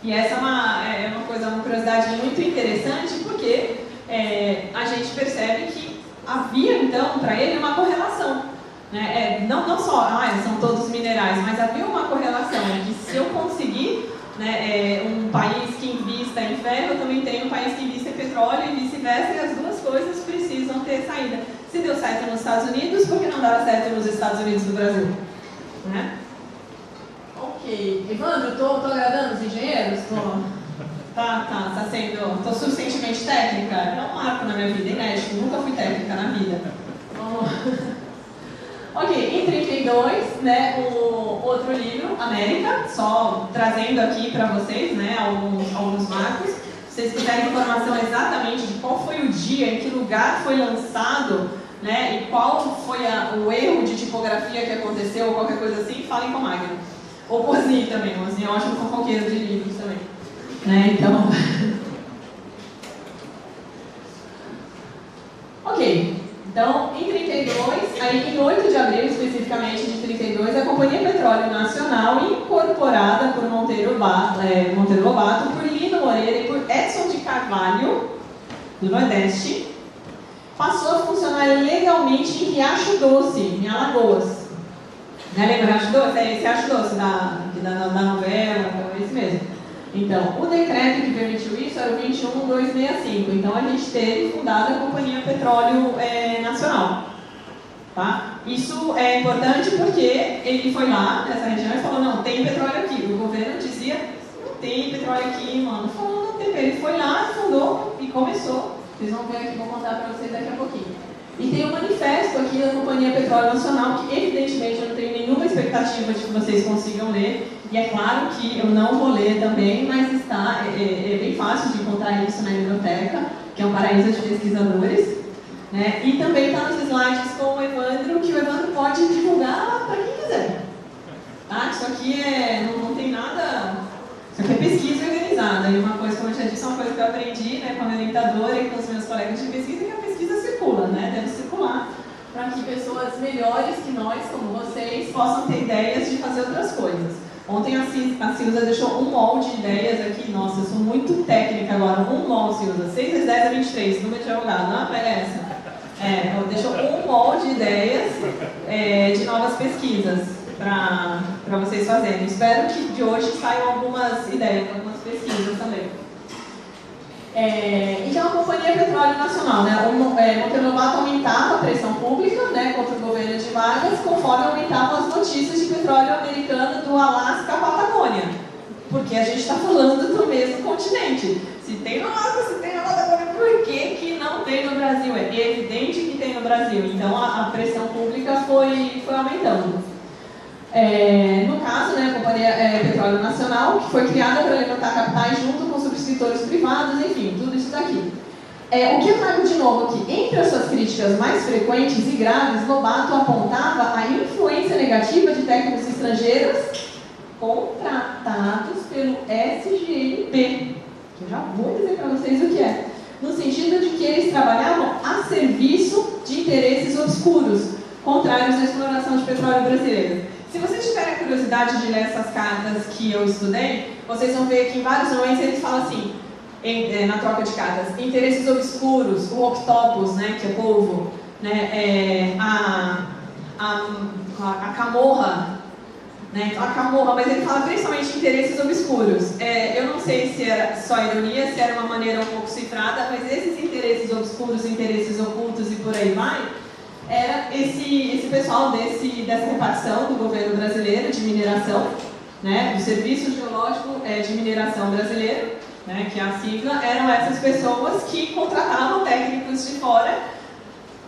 E essa é uma curiosidade muito interessante, porque a gente percebe que havia, então, para ele, uma correlação. Não só, são todos minerais, mas havia uma correlação, que se eu conseguir um país que invista em ferro, eu também tenho um país que invista em petróleo e vice-versa, e as duas coisas precisam ter saída. Se deu certo nos Estados Unidos, por que não dá certo nos Estados Unidos do Brasil? Ok. Evandro, estou agradando os engenheiros? Estou suficientemente técnica? É um marco na minha vida, inédito. Nunca fui técnica na vida. Ok, em 32, o outro livro, América, só trazendo aqui para vocês, alguns marcos. Se vocês quiserem informação exatamente de qual foi o dia, em que lugar foi lançado, e qual foi o erro de tipografia que aconteceu, ou qualquer coisa assim, falem com a Magna. Ou com o Osni também, o Osni é um ótimo fofoqueiro de livros também. Então... Ok, então em 32, aí em 8 de abril especificamente de 32, a Companhia Petróleo Nacional, incorporada por Monteiro Lobato, por Lino Moreira e por Edson de Carvalho, do Nordeste, passou a funcionar legalmente em Riacho Doce, em Alagoas. Lembra Riacho Doce? É esse Riacho Doce da novela, é esse mesmo. Então, o decreto que permitiu isso era o 21.265. Então, a gente teve fundado a Companhia Petróleo Nacional. Tá? Isso é importante porque ele foi lá nessa região e falou, não, tem petróleo aqui. tem petróleo aqui, mano. Falou, não tem. Ele foi lá, fundou e começou. Vocês vão ver aqui, vou contar para vocês daqui a pouquinho. E tem um manifesto aqui da Companhia Petróleo Nacional, que evidentemente eu não tenho nenhuma expectativa de que vocês consigam ler. E é claro que eu não vou ler também, mas está, é bem fácil de encontrar isso na biblioteca, que é um paraíso de pesquisadores. Né? E também está nos slides com o Evandro, que o Evandro pode divulgar para quem quiser. Tá? Isso aqui não tem nada... Isso aqui é pesquisa organizada. E uma coisa, como eu já disse, é uma coisa que eu aprendi, né, com a minha orientadora e com os meus colegas de pesquisa, que a pesquisa circula, né? Deve circular para que pessoas melhores que nós, como vocês, possam ter ideias de fazer outras coisas. Ontem a Silza deixou um molde de ideias aqui. Nossa, eu sou muito técnica agora. Um molde, Silza. 6 vezes 10 é 23, número de advogado. Não aparece. Deixou um molde de ideias de novas pesquisas para vocês fazerem. Espero que de hoje saiam algumas ideias, algumas pesquisas também. Então, a Companhia Petróleo Nacional, né? Monteiro Lobato aumentava a pressão pública, né, contra o governo de Vargas, conforme aumentavam as notícias de petróleo americano do Alasca à Patagônia. Porque a gente está falando do mesmo continente. Se tem no Alasca, se tem na Patagônia, por que não tem no Brasil? É evidente que tem no Brasil. Então, a pressão pública foi aumentando. No caso, né, a Companhia Petróleo Nacional, que foi criada para levantar capitais junto com subscritores privados, enfim, tudo isso daqui. O que eu trago de novo aqui? Entre as suas críticas mais frequentes e graves, Lobato apontava a influência negativa de técnicos estrangeiros contratados pelo SGNP, que eu já vou dizer para vocês o que é, no sentido de que eles trabalhavam a serviço de interesses obscuros, contrários à exploração de petróleo brasileiro. Se vocês tiverem a curiosidade de ler essas cartas que eu estudei, vocês vão ver que em vários momentos eles falam assim, na troca de cartas, interesses obscuros, o octopus, né, que é polvo, né, a camorra, né, a camorra, mas ele fala principalmente interesses obscuros. Eu não sei se era só ironia, se era uma maneira um pouco cifrada, mas esses interesses obscuros, interesses ocultos e por aí vai, era esse pessoal dessa repartição do governo brasileiro de mineração, né, do Serviço Geológico de Mineração Brasileiro, né, que é a sigla, eram essas pessoas que contratavam técnicos de fora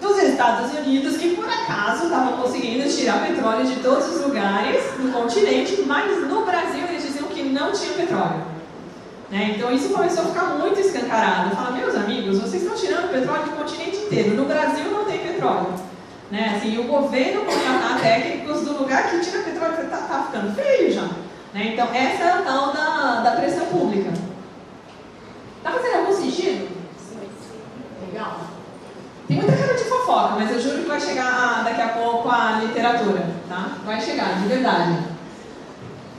dos Estados Unidos que por acaso estavam conseguindo tirar petróleo de todos os lugares do continente, mas no Brasil eles diziam que não tinha petróleo. Né? Então isso começou a ficar muito escancarado. Fala, meus amigos, vocês estão tirando petróleo do continente inteiro, no Brasil não tem petróleo. Né? Assim, o governo contratar técnicos do lugar que tira petróleo está ficando feio já. Né? Então essa é a tal da pressão pública. Está fazendo algum sentido? Legal. Tem muita cara de fofoca, mas eu juro que vai chegar daqui a pouco a literatura, tá? Vai chegar, de verdade.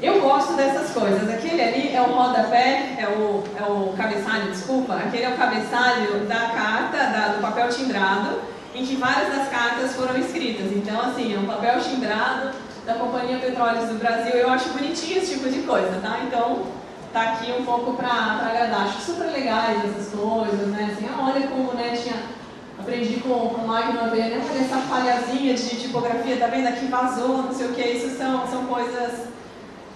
Eu gosto dessas coisas. Aquele ali é o rodapé, é o cabeçalho, desculpa. Aquele é o cabeçalho da carta, do papel timbrado, em que várias das cartas foram escritas. Então, assim, é um papel timbrado da Companhia Petróleos do Brasil. Eu acho bonitinho esse tipo de coisa, tá? Então, tá aqui um pouco para agradar. Acho super legais essas coisas, né? Assim, olha como, né, aprendi com o Magno a ver, né? Olha essa falhazinha de tipografia, tá vendo? Aqui vazou, não sei o que. Isso são coisas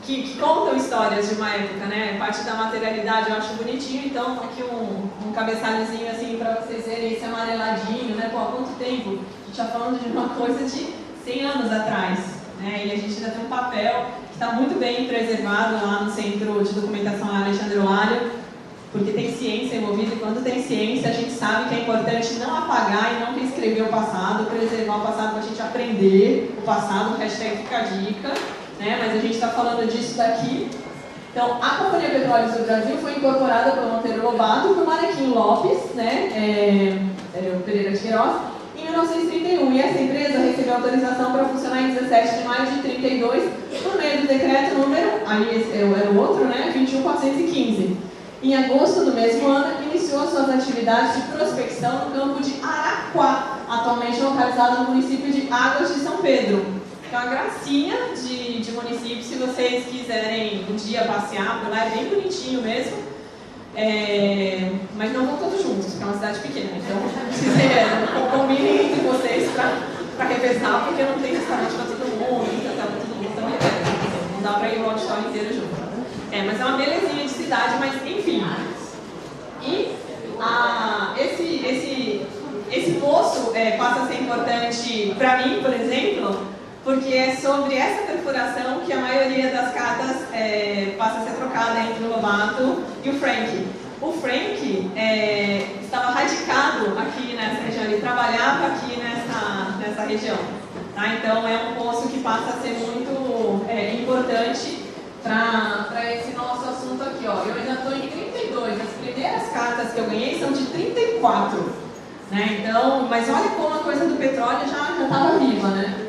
que contam histórias de uma época, né? Parte da materialidade eu acho bonitinho. Então, aqui um cabeçalhozinho assim para vocês verem esse amareladinho, né? Pô, há quanto tempo? A gente tá falando de uma coisa de 100 anos atrás, né? E a gente ainda tem um papel que está muito bem preservado lá no Centro de Documentação Alexandre Olário, porque tem ciência envolvida, e quando tem ciência a gente sabe que é importante não apagar e não reescrever o passado, preservar o passado para a gente aprender o passado, hashtag fica a dica, né? Mas a gente está falando disso daqui. Então, a Companhia Petróleos do Brasil foi incorporada pelo Monteiro Lobato, por Manequim Lopes, né? O Pereira de Queiroz, em 1931, e essa empresa recebeu autorização para funcionar em 17 de maio de 32, por meio do decreto número, aí era o outro, né? 21.415. Em agosto do mesmo ano, iniciou suas atividades de prospecção no campo de Araquá, atualmente localizado no município de Águas de São Pedro. É uma gracinha de município, se vocês quiserem um dia passear por lá, é bem bonitinho mesmo. Mas não vão todos juntos, porque é uma cidade pequena. Então, combinem entre vocês para revezar, porque não tem restaurante para todo mundo, então não dá para ir o auditório inteiro junto. Mas é uma belezinha de verdade, mas enfim. E esse poço passa a ser importante para mim, por exemplo, porque é sobre essa perfuração que a maioria das cartas passa a ser trocada entre o Lobato e o Frank. O Frank estava radicado aqui nessa região, ele trabalhava aqui nessa região. Tá? Então é um poço que passa a ser muito importante para esse nosso assunto aqui. Ó. Eu ainda estou em 32, as primeiras cartas que eu ganhei são de 34. Né? Então, mas olha como a coisa do petróleo já estava viva, né?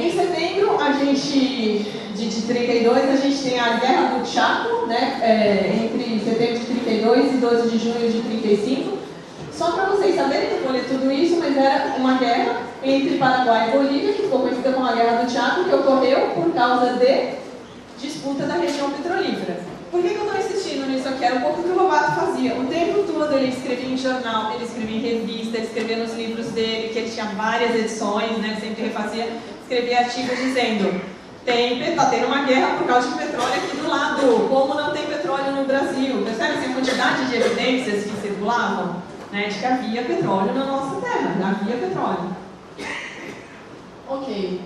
Em setembro, a gente, de 32, a gente tem a Guerra do Chaco, né? Entre setembro de 32 e 12 de junho de 35. Só para vocês saberem, eu vou ler tudo isso, mas era uma guerra entre Paraguai e Bolívia, que ficou conhecida como a Guerra do Chaco, que ocorreu por causa de disputa da região petrolífera. Por que eu estou insistindo nisso aqui? Era um pouco o que o Lobato fazia. O tempo todo ele escrevia em jornal, ele escrevia em revista, ele escrevia nos livros dele, que ele tinha várias edições, né, sempre refazia, escrevia artigos dizendo: está tendo uma guerra por causa de petróleo aqui do lado, como não tem petróleo no Brasil. Percebe a quantidade de evidências que circulavam? Né, de que havia petróleo na nossa terra, havia petróleo. Ok.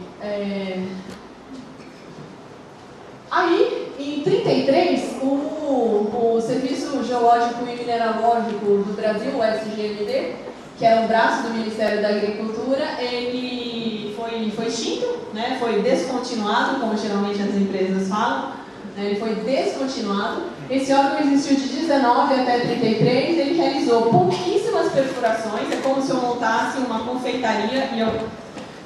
Aí, em 33, o Serviço Geológico e Mineralógico do Brasil, o SGMD, que era um braço do Ministério da Agricultura, ele foi extinto, né? Foi descontinuado, como geralmente as empresas falam, né? Ele foi descontinuado. Esse órgão existiu de 19 até 33, ele realizou pouquíssimas perfurações, é como se eu montasse uma confeitaria e eu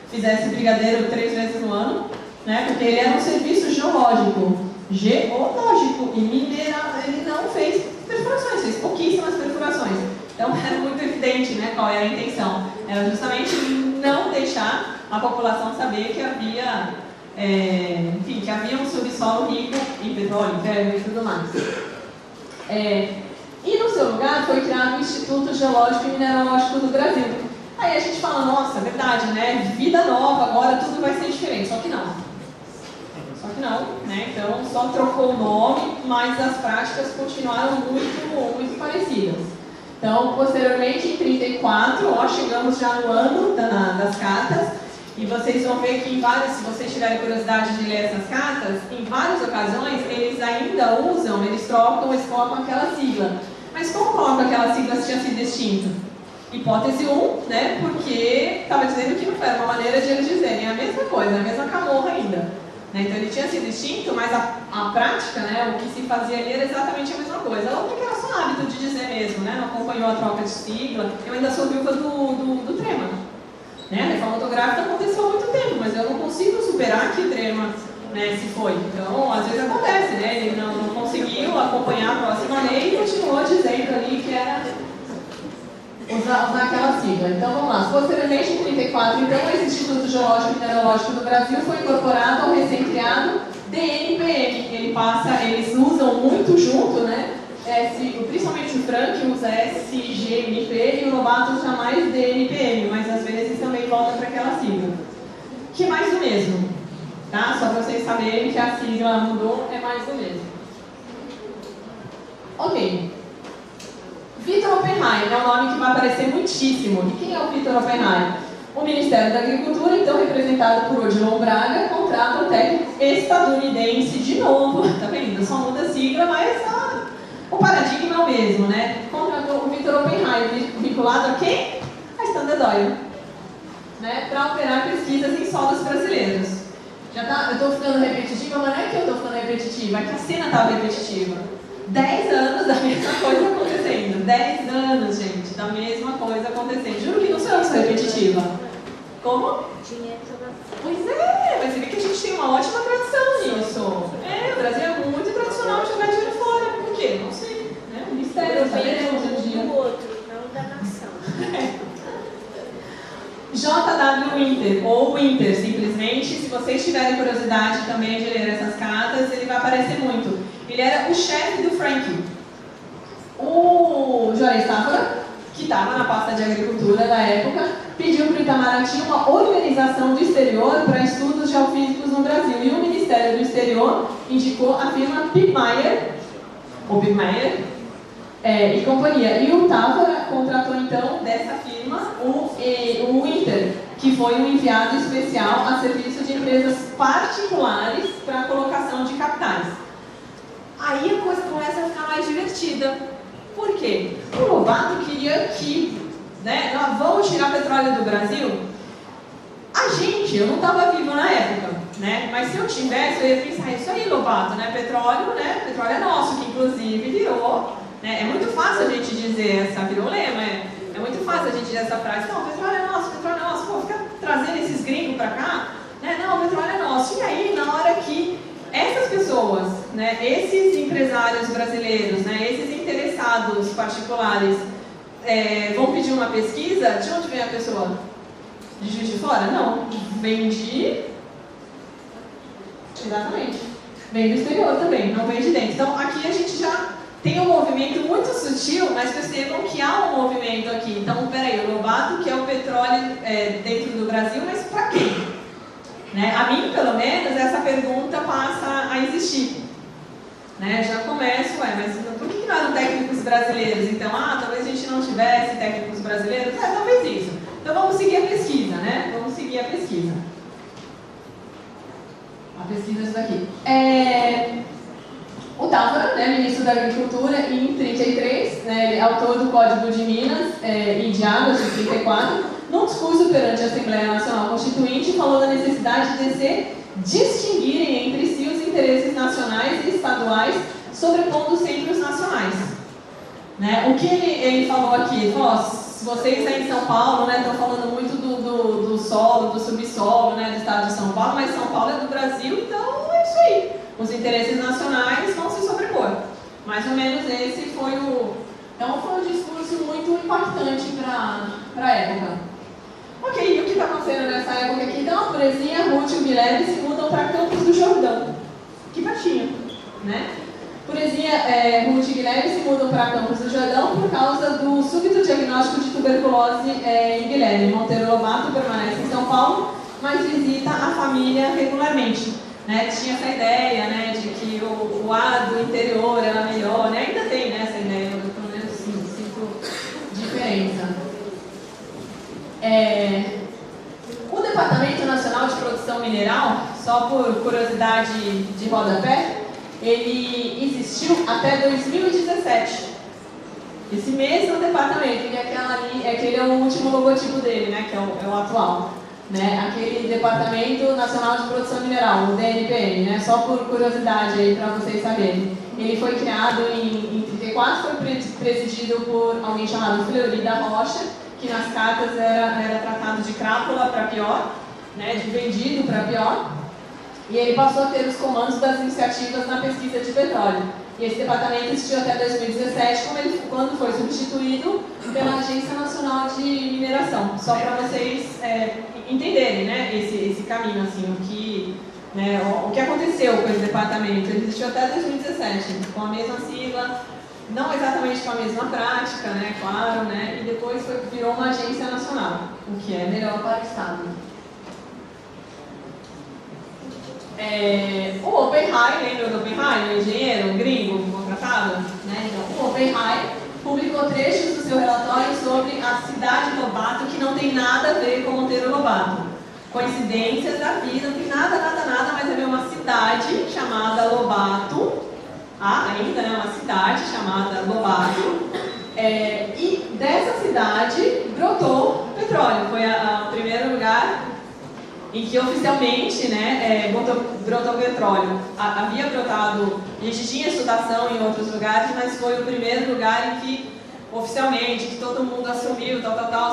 fizesse brigadeiro 3 vezes no ano. Né? Porque ele era um serviço geológico e mineral, ele não fez perfurações, fez pouquíssimas perfurações. Então era muito evidente, né, qual era a intenção. Era justamente não deixar a população saber que havia, que havia um subsolo rico em petróleo, ferro e tudo mais. E no seu lugar foi criado o Instituto Geológico e Mineralógico do Brasil. Aí a gente fala, nossa, verdade, né? Vida nova, agora tudo vai ser diferente, só que não. Né? Então só trocou o nome, mas as práticas continuaram muito parecidas. Então, posteriormente, em 34, chegamos já no ano das cartas, e vocês vão ver que se vocês tiverem curiosidade de ler essas cartas, em várias ocasiões eles ainda usam, eles colocam aquela sigla. Mas como colocam aquela sigla se tinha sido extinto? Hipótese 1, né? Porque estava dizendo que não era uma maneira de eles dizerem a mesma coisa, a mesma camorra ainda. Então ele tinha sido extinto, mas a prática, né, o que se fazia ali era exatamente a mesma coisa. A outra que era só hábito de dizer mesmo, né, não acompanhou a troca de sigla. Eu ainda sou viúva do Trema. Né? A reforma ortográfica aconteceu há muito tempo, mas eu não consigo superar que o Trema, né, se foi. Então, às vezes acontece, né, ele não conseguiu acompanhar a próxima lei e continuou dizendo ali que era usar aquela sigla. Então vamos lá. Posteriormente, em 34, então, esse Instituto Geológico e Mineralógico do Brasil foi incorporado ao recém-criado DNPM. Eles usam muito junto, né? Principalmente o Frank usa SGMP e o Lobato usa mais DNPM, mas às vezes também volta para aquela sigla. Que é mais do mesmo, tá? Só para vocês saberem que a sigla mudou, é mais do mesmo. Ok. Vitor Oppenheim é um nome que vai aparecer muitíssimo. E quem é o Vitor Oppenheim? O Ministério da Agricultura, então representado por Odilon Braga, contrata um técnico estadunidense de novo. Tá vendo? Só muda a sigla, mas o paradigma é o mesmo, né? Contratou o Vitor Oppenheim, vinculado a quem? A Standard Oil, né? Para operar pesquisas em solos brasileiros. Eu estou ficando repetitiva, mas não é que eu estou ficando repetitiva, é que a cena estava repetitiva. 10 anos da mesma coisa acontecendo. 10 anos, gente, da mesma coisa acontecendo. Juro que não sou eu que sou repetitiva. Como? Dinheiro toda. Pois é, mas você vê que a gente tem uma ótima tradição nisso. O Brasil é muito tradicional de jogar dinheiro fora. Por quê? Não sei. Né? O mistério, saberemos um dia. Do outro, não da nação. J.W. Winter, ou Winter, simplesmente. Se vocês tiverem curiosidade também de ler essas cartas, ele vai aparecer muito. Ele era o chefe do Frank. O Juarez Távora, que estava na pasta de agricultura da época, pediu para o Itamaraty uma organização do exterior para estudos geofísicos no Brasil. E o Ministério do Exterior indicou a firma Pittmeyer Oppenheimer e companhia. E o Távora contratou então dessa firma o Inter, que foi um enviado especial a serviço de empresas particulares para a colocação de capitais. Aí a coisa começa a ficar mais divertida. Por quê? O Lobato queria que, né, nós vamos tirar petróleo do Brasil. Eu não estava vivo na época, né? Mas se eu tivesse, eu ia pensar, isso aí, Lobato, né? Petróleo é nosso, que inclusive virou, né? É muito fácil a gente dizer virou lema, é muito fácil a gente dizer essa frase, não, petróleo é nosso, pô, fica trazendo esses gringos para cá, né? Não, petróleo é nosso. E aí, na hora que essas pessoas, né, esses empresários brasileiros, né, esses interessados particulares vão pedir uma pesquisa, de onde vem a pessoa? De Juiz de Fora? Não. Vem de... Exatamente. Vem do exterior também, não vem de dentro. Então, aqui a gente já tem um movimento muito sutil, mas percebam que há um movimento aqui. Então, peraí, o Lobato quer o petróleo dentro do Brasil, mas para quem? Né? A mim, pelo menos, essa pergunta passa a existir. Né? Já começo, mas por que não eram técnicos brasileiros? Então, talvez a gente não tivesse técnicos brasileiros? Talvez isso. Então, vamos seguir a pesquisa, né? Vamos seguir a pesquisa. A pesquisa é isso daqui. O Távora, né, ministro da Agricultura, em 1933, né, ele é autor do Código de Minas e de Águas, de 1934, num discurso perante a Assembleia Nacional Constituinte, falou da necessidade de se distinguirem entre si os interesses nacionais e estaduais, sobrepondo sempre os nacionais. Né? O que ele falou aqui? Vocês aí em São Paulo, né, estão falando muito do solo, do subsolo, né, do estado de São Paulo, mas São Paulo é do Brasil, então é isso aí. Os interesses nacionais vão se sobrepor. Mais ou menos esse foi Então foi um discurso muito impactante para a época. Ok, e o que está acontecendo nessa época aqui? Então a Purezinha, Ruth e o Guilherme se mudam para Campos do Jordão. Que pertinho, né? Purezinha, Ruth e Guilherme se mudam para Campos do Jordão por causa do súbito diagnóstico de tuberculose em Guilherme. Monteiro Lobato permanece em São Paulo, mas visita a família regularmente. Né? Tinha essa ideia, né, de que o ar do interior era melhor, né? Ainda tem, né, essa ideia, eu pelo menos sinto diferença. O Departamento Nacional de Produção Mineral, só por curiosidade de rodapé, ele existiu até 2017. Esse mesmo departamento, e aquele é o último logotipo dele, né, que é o atual. Né, aquele Departamento Nacional de Produção Mineral, o DNPM, né, só por curiosidade aí para vocês saberem. Ele foi criado em 1934, foi presidido por alguém chamado Fleury da Rocha, que nas cartas era tratado de crápula para pior, né, de vendido para pior, e ele passou a ter os comandos das iniciativas na pesquisa de petróleo. E esse departamento existiu até 2017, quando foi substituído pela Agência Nacional de Mineração. Só para vocês entenderem, né, esse caminho, assim, o que aconteceu com esse departamento. Ele existiu até 2017, com a mesma sigla, não exatamente com a mesma prática, né, claro, né, e depois virou uma agência nacional, o que é melhor para o Estado. O Oppenheimer, lembra do Oppenheimer, o engenheiro, o gringo contratado? Né? Então, o Oppenheimer publicou trechos do seu relatório sobre a cidade de Lobato, que não tem nada a ver com Monteiro Lobato. Coincidências da vida, não tem nada, mas é uma cidade chamada Lobato, ainda é uma cidade chamada Lobato, e dessa cidade brotou petróleo, foi o primeiro lugar em que oficialmente, né, brotou petróleo. Havia brotado, a gente tinha exudação em outros lugares, mas foi o primeiro lugar em que oficialmente, que todo mundo assumiu,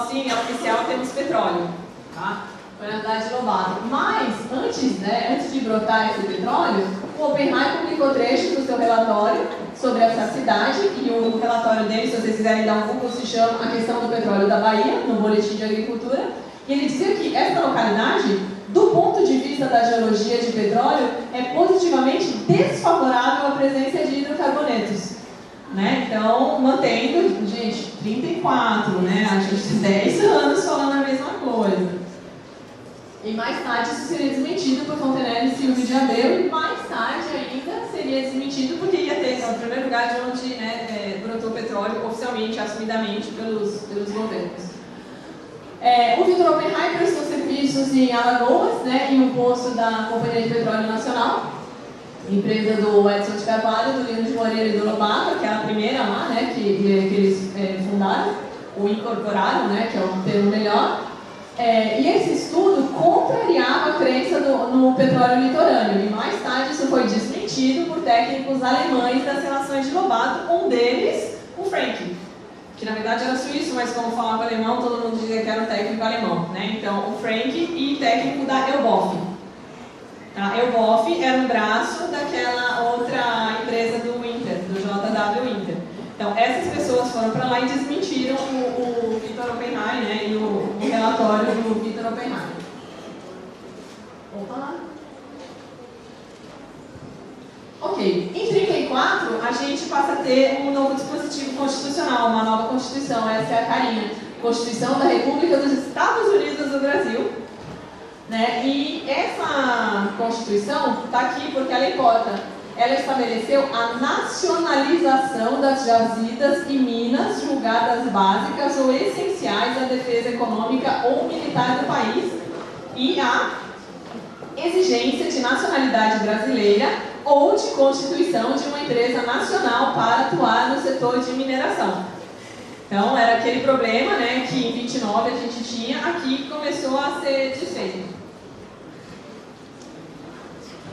sim, é oficial, temos petróleo. Tá? Foi na cidade de Lobato. Mas, antes de brotar esse petróleo, o Oppenheimer publicou trechos do seu relatório sobre essa cidade, e o relatório dele, se vocês quiserem dar um Google, se chama A Questão do Petróleo da Bahia, no Boletim de Agricultura. E ele dizia que essa localidade, do ponto de vista da geologia de petróleo, é positivamente desfavorável à presença de hidrocarbonetos. Né? Então, mantendo, gente, 34, né? A gente 10 anos falando a mesma coisa. E mais tarde isso seria desmentido por Fontenelle e Silvio de Abreu, e mais tarde ainda seria desmentido porque ia ter é o primeiro lugar de onde, né, brotou petróleo oficialmente, assumidamente pelos governos. O Vitor Oppenheim prestou serviços em Alagoas, né, em um posto da Companhia de Petróleo Nacional, empresa do Edson de Carvalho, do Lino de Moreira e do Lobato, que é a primeira lá, né, que eles fundaram, ou incorporaram, né, que é o termo melhor. E esse estudo contrariava a crença no petróleo litorâneo, e mais tarde isso foi desmentido por técnicos alemães das relações de Lobato, um deles, o Frank, que na verdade era suíço, mas como falava alemão, todo mundo dizia que era um técnico alemão, né? Então, o Frank e técnico da Elboff. A Elboff era um braço daquela outra empresa do Winter, do JW Winter. Então, essas pessoas foram para lá e desmentiram o Vitor Oppenheim, né, e o relatório do Vitor Oppenheim. Opa! Ok, em 1934 a gente passa a ter um novo dispositivo constitucional, uma nova Constituição, essa é a carinha. Constituição da República dos Estados Unidos do Brasil. Né? E essa Constituição está aqui porque ela importa. Ela estabeleceu a nacionalização das jazidas e minas julgadas básicas ou essenciais à defesa econômica ou militar do país e a exigência de nacionalidade brasileira ou de constituição de uma empresa nacional para atuar no setor de mineração. Então, era aquele problema, né, que em 29 a gente tinha, aqui começou a ser desfeito.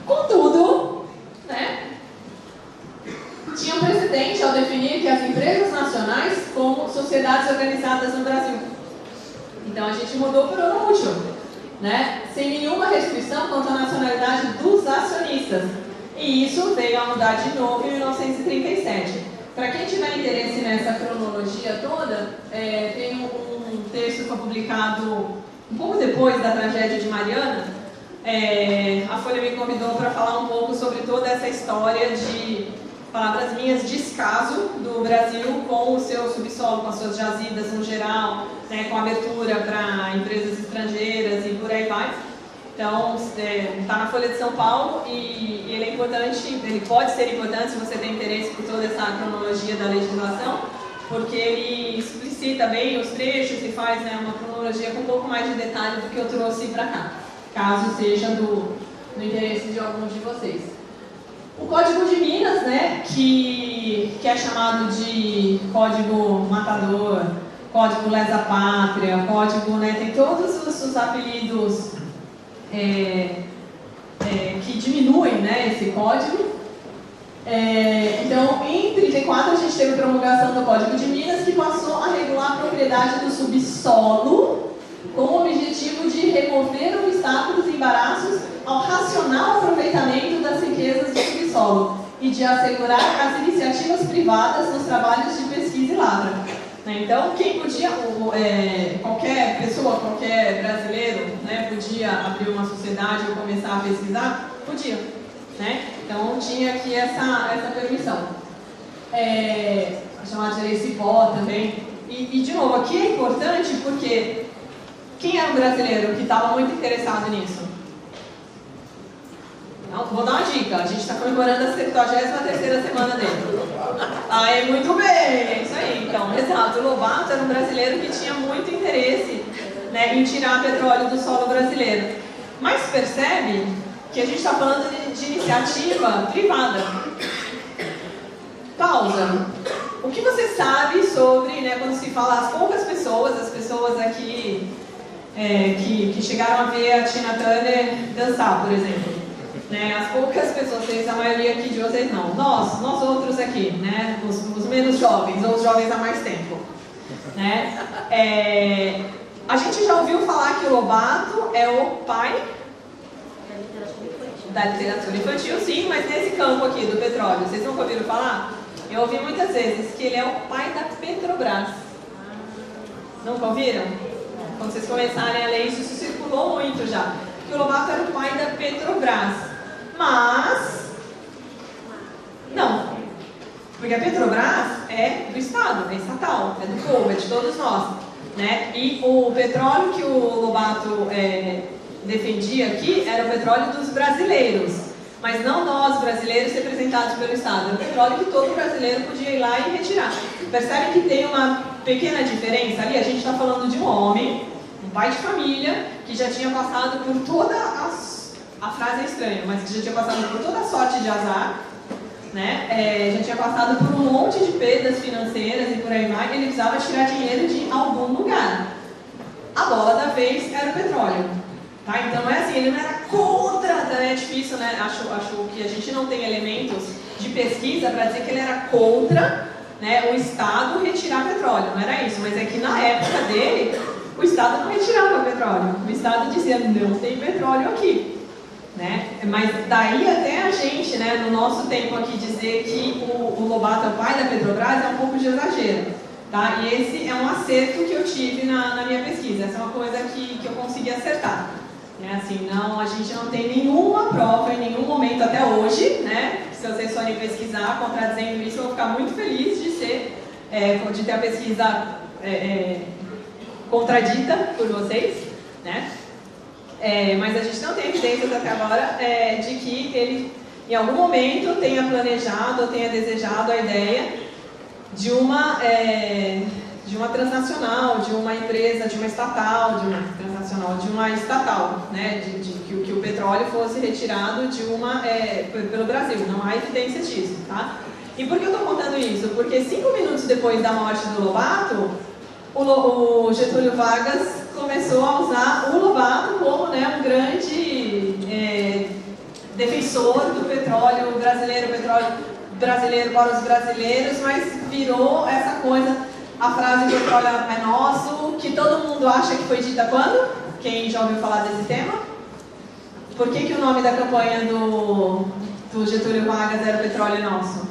Contudo, né, tinha um precedente ao definir que as empresas nacionais como sociedades organizadas no Brasil. Então a gente mudou para o útil, né, sem nenhuma restrição quanto à nacionalidade dos acionistas. E isso veio a mudar de novo em 1937. Para quem tiver interesse nessa cronologia toda, tem um texto que foi publicado um pouco depois da tragédia de Mariana. A Folha me convidou para falar um pouco sobre toda essa história de, palavras minhas, descaso do Brasil com o seu subsolo, com as suas jazidas no geral, né, com abertura para empresas estrangeiras e por aí vai. Então, está na Folha de São Paulo e ele é importante, ele pode ser importante se você tem interesse por toda essa cronologia da legislação, porque ele explicita bem os trechos e faz, né, uma cronologia com um pouco mais de detalhe do que eu trouxe para cá, caso seja do interesse de alguns de vocês. O Código de Minas, né, que é chamado de Código Matador, Código Lesa Pátria, Código, né, tem todos os apelidos que diminuem, né, esse código. Então, em 1934 a gente teve a promulgação do Código de Minas, que passou a regular a propriedade do subsolo com o objetivo de remover obstáculos e embaraços ao racional aproveitamento das riquezas do subsolo e de assegurar as iniciativas privadas nos trabalhos de pesquisa e lavra. Então, quem podia, qualquer pessoa, qualquer brasileiro, né, podia abrir uma sociedade ou começar a pesquisar? Podia. Né? Então, tinha aqui essa permissão. Chamada de lei Cipó também. E, de novo, aqui é importante porque quem era o brasileiro que estava muito interessado nisso? Não, vou dar uma dica, a gente está comemorando a 73ª semana dele. Muito bem, é isso aí. Então, exato, o Lobato era um brasileiro que tinha muito interesse, né, em tirar petróleo do solo brasileiro. Mas percebe que a gente está falando de iniciativa privada. Pausa. O que você sabe sobre, né, quando se fala as poucas pessoas, as pessoas aqui que chegaram a ver a Tina Turner dançar, por exemplo? Né, as poucas pessoas, a maioria aqui de vocês não. Nós outros aqui, né, os menos jovens, ou os jovens há mais tempo. Né? A gente já ouviu falar que o Lobato é o pai da literatura infantil, sim, mas nesse campo aqui do petróleo, vocês nunca ouviram falar? Eu ouvi muitas vezes que ele é o pai da Petrobras. Nunca ouviram? Quando vocês começarem a ler isso circulou muito já. Que o Lobato era o pai da Petrobras. Mas, não. Porque a Petrobras é do Estado, é estatal, é do povo, é de todos nós. Né? E o petróleo que o Lobato defendia aqui era o petróleo dos brasileiros. mas não nós, brasileiros, representados pelo Estado. Era o petróleo que todo brasileiro podia ir lá e retirar. Percebe que tem uma pequena diferença ali? A gente está falando de um homem, um pai de família, que já tinha passado por toda a frase é estranha, mas que já tinha passado por toda a sorte de azar, né? Já tinha passado por um monte de perdas financeiras e por aí vai, e ele precisava tirar dinheiro de algum lugar. A bola da vez era o petróleo. Tá? Então é assim, ele não era contra, é difícil, né? Acho que a gente não tem elementos de pesquisa para dizer que ele era contra, né, o Estado retirar petróleo, não era isso, mas é que na época dele, o Estado não retirava petróleo, o Estado dizia, não tem petróleo aqui. Né? Mas daí até a gente, né, no nosso tempo aqui, dizer que o Lobato é o pai da Petrobras é um pouco de exagero. Tá? E esse é um acerto que eu tive na minha pesquisa, essa é uma coisa que eu consegui acertar. Assim, não, a gente não tem nenhuma prova em nenhum momento até hoje, né? Se vocês forem pesquisar, contradizendo isso, eu vou ficar muito feliz de ter a pesquisa contradita por vocês, né? Mas a gente não tem evidências até agora de que ele, em algum momento, tenha planejado ou tenha desejado a ideia de uma transnacional, de uma empresa, de uma estatal, de uma estatal, né, que o petróleo fosse retirado pelo Brasil. Não há evidência disso, tá? E por que eu estou contando isso? Porque 5 minutos depois da morte do Lobato, o Getúlio Vargas começou a usar o Lobato como, né, um grande defensor do petróleo brasileiro para os brasileiros, mas virou essa coisa, a frase petróleo é nosso, que todo mundo acha que foi dita quando? Quem já ouviu falar desse tema? Por que o nome da campanha do Getúlio Vargas era petróleo é nosso?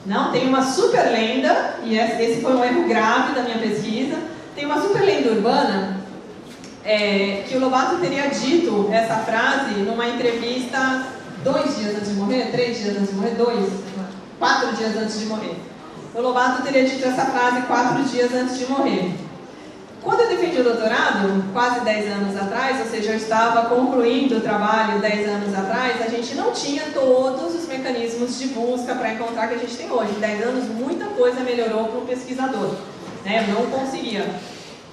Não, tem uma super lenda, e esse foi um erro grave da minha pesquisa, tem uma super lenda urbana que o Lobato teria dito essa frase numa entrevista 2 dias antes de morrer, 3 dias antes de morrer, 4 dias antes de morrer. O Lobato teria dito essa frase 4 dias antes de morrer. Quando eu defendi o doutorado, quase 10 anos atrás, ou seja, eu estava concluindo o trabalho 10 anos atrás, a gente não tinha todos os mecanismos de busca para encontrar que a gente tem hoje. Em 10 anos, muita coisa melhorou para o pesquisador, né? Eu não conseguia.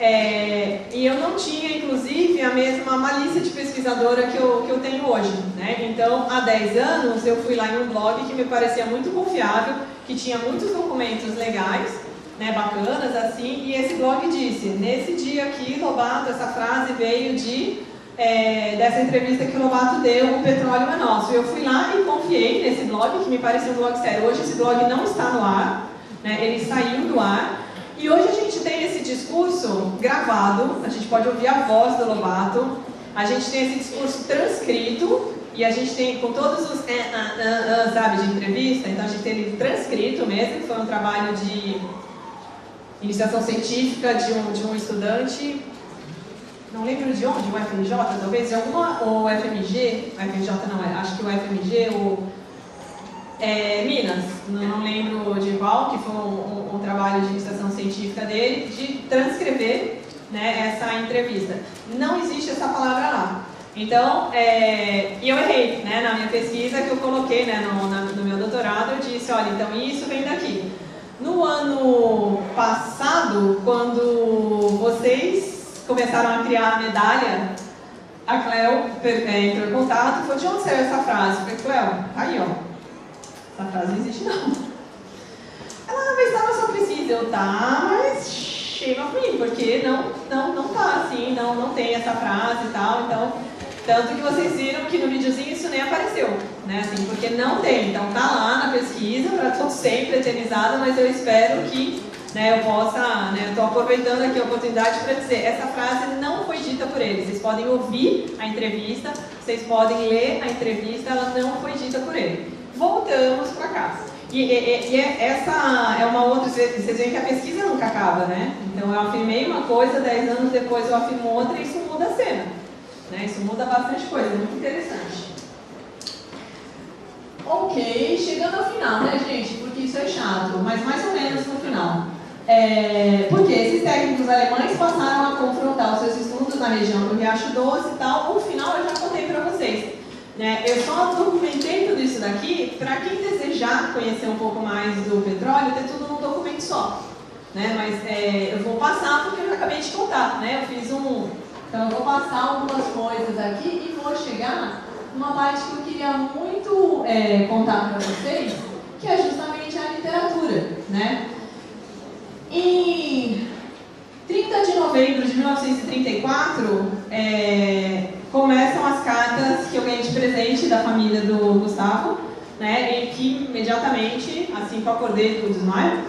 E eu não tinha, inclusive, a mesma malícia de pesquisadora que eu tenho hoje, né? Então, há 10 anos, eu fui lá em um blog que me parecia muito confiável, que tinha muitos documentos legais, né, bacanas, assim, e esse blog disse, nesse dia aqui, Lobato, essa frase veio dessa entrevista que o Lobato deu, o petróleo é nosso. Eu fui lá e confiei nesse blog, que me parecia um blog sério. Hoje esse blog não está no ar, né, ele saiu do ar, e hoje a gente tem esse discurso gravado, a gente pode ouvir a voz do Lobato, a gente tem esse discurso transcrito, e a gente tem com todos os sabe, de entrevista, então a gente tem ele transcrito mesmo, que foi um trabalho de iniciação científica de um estudante, não lembro de onde, o FMJ talvez, de alguma, ou FMG, o FMJ não, acho que o FMG, ou Minas, não lembro de qual, que foi um trabalho de iniciação científica dele, de transcrever, né, essa entrevista. Não existe essa palavra lá. Então, e eu errei, né, na minha pesquisa que eu coloquei, né, no meu doutorado, eu disse, olha, então isso vem daqui. No ano passado, quando vocês começaram a criar a medalha, a Cleo entrou em contato e falou, de onde saiu essa frase? Eu falei, Cleo, aí ó, essa frase não existe não. Ela, mas tá na sua pesquisa. Eu, tá, mas shame of me, porque não tá assim, não tem essa frase e tal, então, tanto que vocês viram que no videozinho isso nem apareceu, né, assim, porque não tem, então tá lá na pesquisa, para todos sempre eternizada, mas eu espero que, né, eu possa, né, eu tô aproveitando aqui a oportunidade para dizer, essa frase não foi dita por ele, vocês podem ouvir a entrevista, vocês podem ler a entrevista, ela não foi dita por ele. Voltamos para cá. E essa é uma outra, vocês veem que a pesquisa nunca acaba, né? Então eu afirmei uma coisa, 10 anos depois eu afirmo outra e isso muda a cena, né? Isso muda bastante coisa, muito interessante. Ok, chegando ao final, né, gente? Porque isso é chato, mas mais ou menos no final. Porque esses técnicos alemães passaram a confrontar os seus estudos na região do Riacho Doce e tal. No final eu já contei para vocês. Né? Eu só documentei tudo isso daqui para quem desejar conhecer um pouco mais do petróleo, ter tudo num documento só. Né? Mas eu vou passar porque eu acabei de contar. Né? Eu fiz um... Então eu vou passar algumas coisas aqui e vou chegar numa parte que eu queria muito contar para vocês, que é justamente a literatura. Né? Em 30 de novembro de 1934, começam as cartas que eu ganhei de presente da família do Gustavo, né, e que imediatamente, assim que eu acordei do desmaio,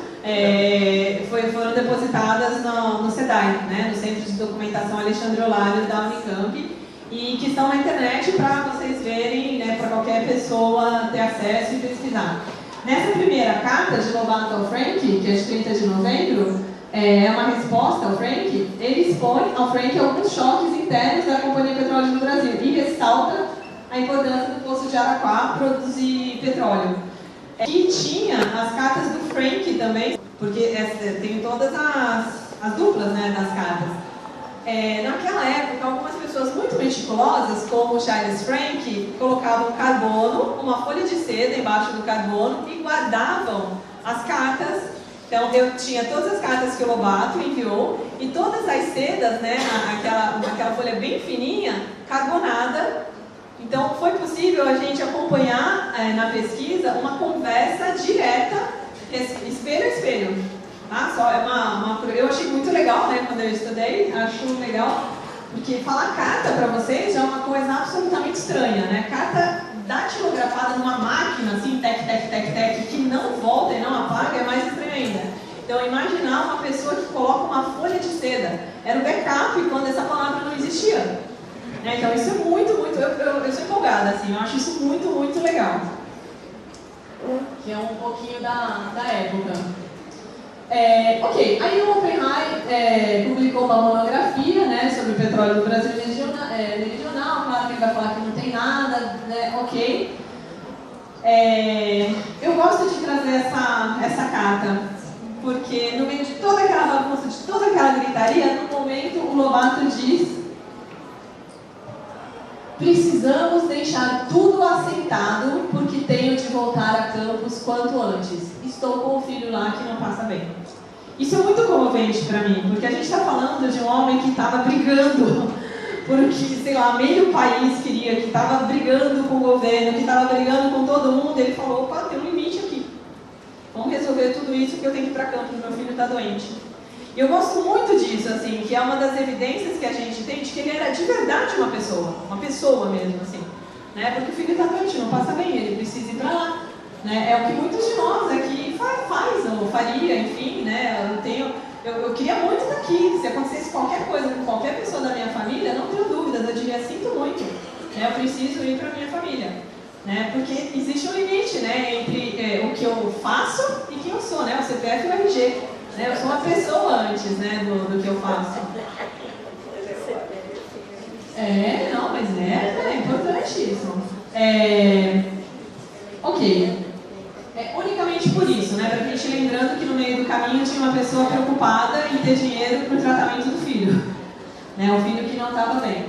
foram depositadas no SEDAI, né, no Centro de Documentação Alexandre Olário da Unicamp, e que estão na internet para vocês verem, né, para qualquer pessoa ter acesso e pesquisar. Nessa primeira carta de Lobato ao Frank, que é de 30 de novembro, é uma resposta ao Frank, ele expõe ao Frank alguns choques internos da Companhia Petróleo do Brasil e ressalta a importância do Poço de Araquá produzir petróleo. E tinha as cartas do Frank também, porque tem todas as duplas, né, das cartas. Naquela época, algumas pessoas muito meticulosas, como Charles Frank, colocavam carbono, uma folha de seda embaixo do carbono e guardavam as cartas. Então, eu tinha todas as cartas que o Lobato enviou e todas as sedas, né, aquela folha bem fininha, carbonada. Então, foi possível a gente acompanhar na pesquisa uma conversa direta, espelho a espelho. Tá? Eu achei muito legal, né, quando eu estudei, acho legal, porque falar carta para vocês é uma coisa absolutamente estranha, né? Carta datilografada numa máquina, assim, tec, tec, tec, tec, que não volta e não apaga, é mais estranho ainda. Então, imaginar uma pessoa que coloca uma folha de seda. Era o backup quando essa palavra não existia. Né? Então, isso é muito, muito... Eu sou empolgada, assim, eu acho isso muito, muito legal. Que é um pouquinho da época. Ok, aí o Oppenheim publicou uma monografia, né, sobre o petróleo do Brasil meridional, claro que ele vai falar que não tem nada, né, ok. Eu gosto de trazer essa carta, porque no meio de toda aquela bagunça, de toda aquela gritaria, no momento o Lobato diz: precisamos deixar tudo assentado, porque tenho de voltar a Campos quanto antes. Estou com o filho lá que não passa bem. Isso é muito comovente para mim, porque a gente está falando de um homem que estava brigando, porque, sei lá, meio país queria, que estava brigando com o governo, que estava brigando com todo mundo. Ele falou: opa, tem um limite aqui. Vamos resolver tudo isso que eu tenho que ir para Campos, meu filho está doente. E eu gosto muito disso, assim, que é uma das evidências que a gente tem de que ele era de verdade uma pessoa mesmo, assim, né? Porque o filho está doente, não passa bem, ele precisa ir para lá, né? É o que muitos de nós aqui faz ou faria, enfim, né? Eu queria muito estar aqui. Se acontecesse qualquer coisa com qualquer pessoa da minha família, não tenho dúvidas, eu diria: sinto muito, né? Eu preciso ir para minha família, né? Porque existe um limite, né, entre o que eu faço e quem eu sou, né? O CPF e o RG. Eu sou uma pessoa antes, né, do que eu faço. Não, mas é importantíssimo. Ok. Unicamente por isso, né, pra gente lembrando que no meio do caminho tinha uma pessoa preocupada em ter dinheiro para o tratamento do filho. Né, o filho que não estava bem.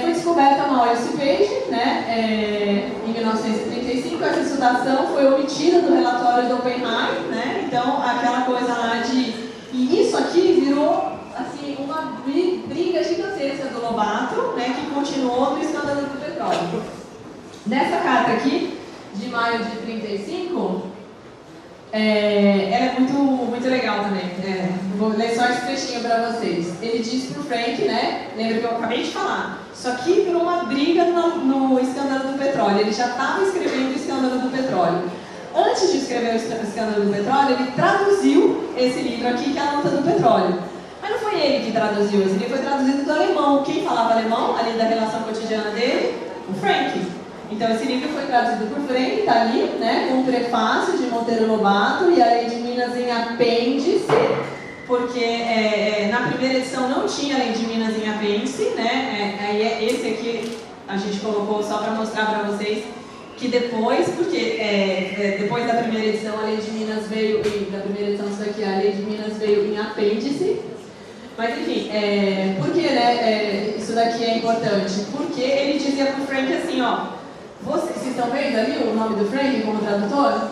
Foi descoberta uma oil seepage, né, em 1935. Essa citação foi omitida do relatório do Oppenheim, né, então aquela coisa lá de... E isso aqui virou, assim, uma briga gigantesca do Lobato, né, que continuou no escândalo do petróleo. Nessa carta aqui, de maio de 35, ela é muito, muito legal também. Vou ler só esse trechinho para vocês. Ele diz pro Frank, né? Lembra que eu acabei de falar? Isso aqui virou uma briga no escândalo do petróleo. Ele já estava escrevendo o escândalo do petróleo. Antes de escrever o escândalo do petróleo, ele traduziu esse livro aqui, que é a Nota do Petróleo. Mas não foi ele que traduziu, esse livro foi traduzido do alemão. Quem falava alemão, ali da relação cotidiana dele? O Frank. Então esse livro foi traduzido por Frank, está ali, né, com o prefácio de Monteiro Lobato e a Lei de Minas em apêndice, porque na primeira edição não tinha a Lei de Minas em apêndice, né, aí esse aqui a gente colocou só para mostrar para vocês que depois, porque depois da primeira edição a Lei de Minas veio, da primeira edição isso daqui, a Lei de Minas veio em apêndice. Mas enfim, por que, né, isso daqui é importante? Porque ele dizia pro Frank assim, ó, vocês estão vendo ali o nome do Frank como tradutor?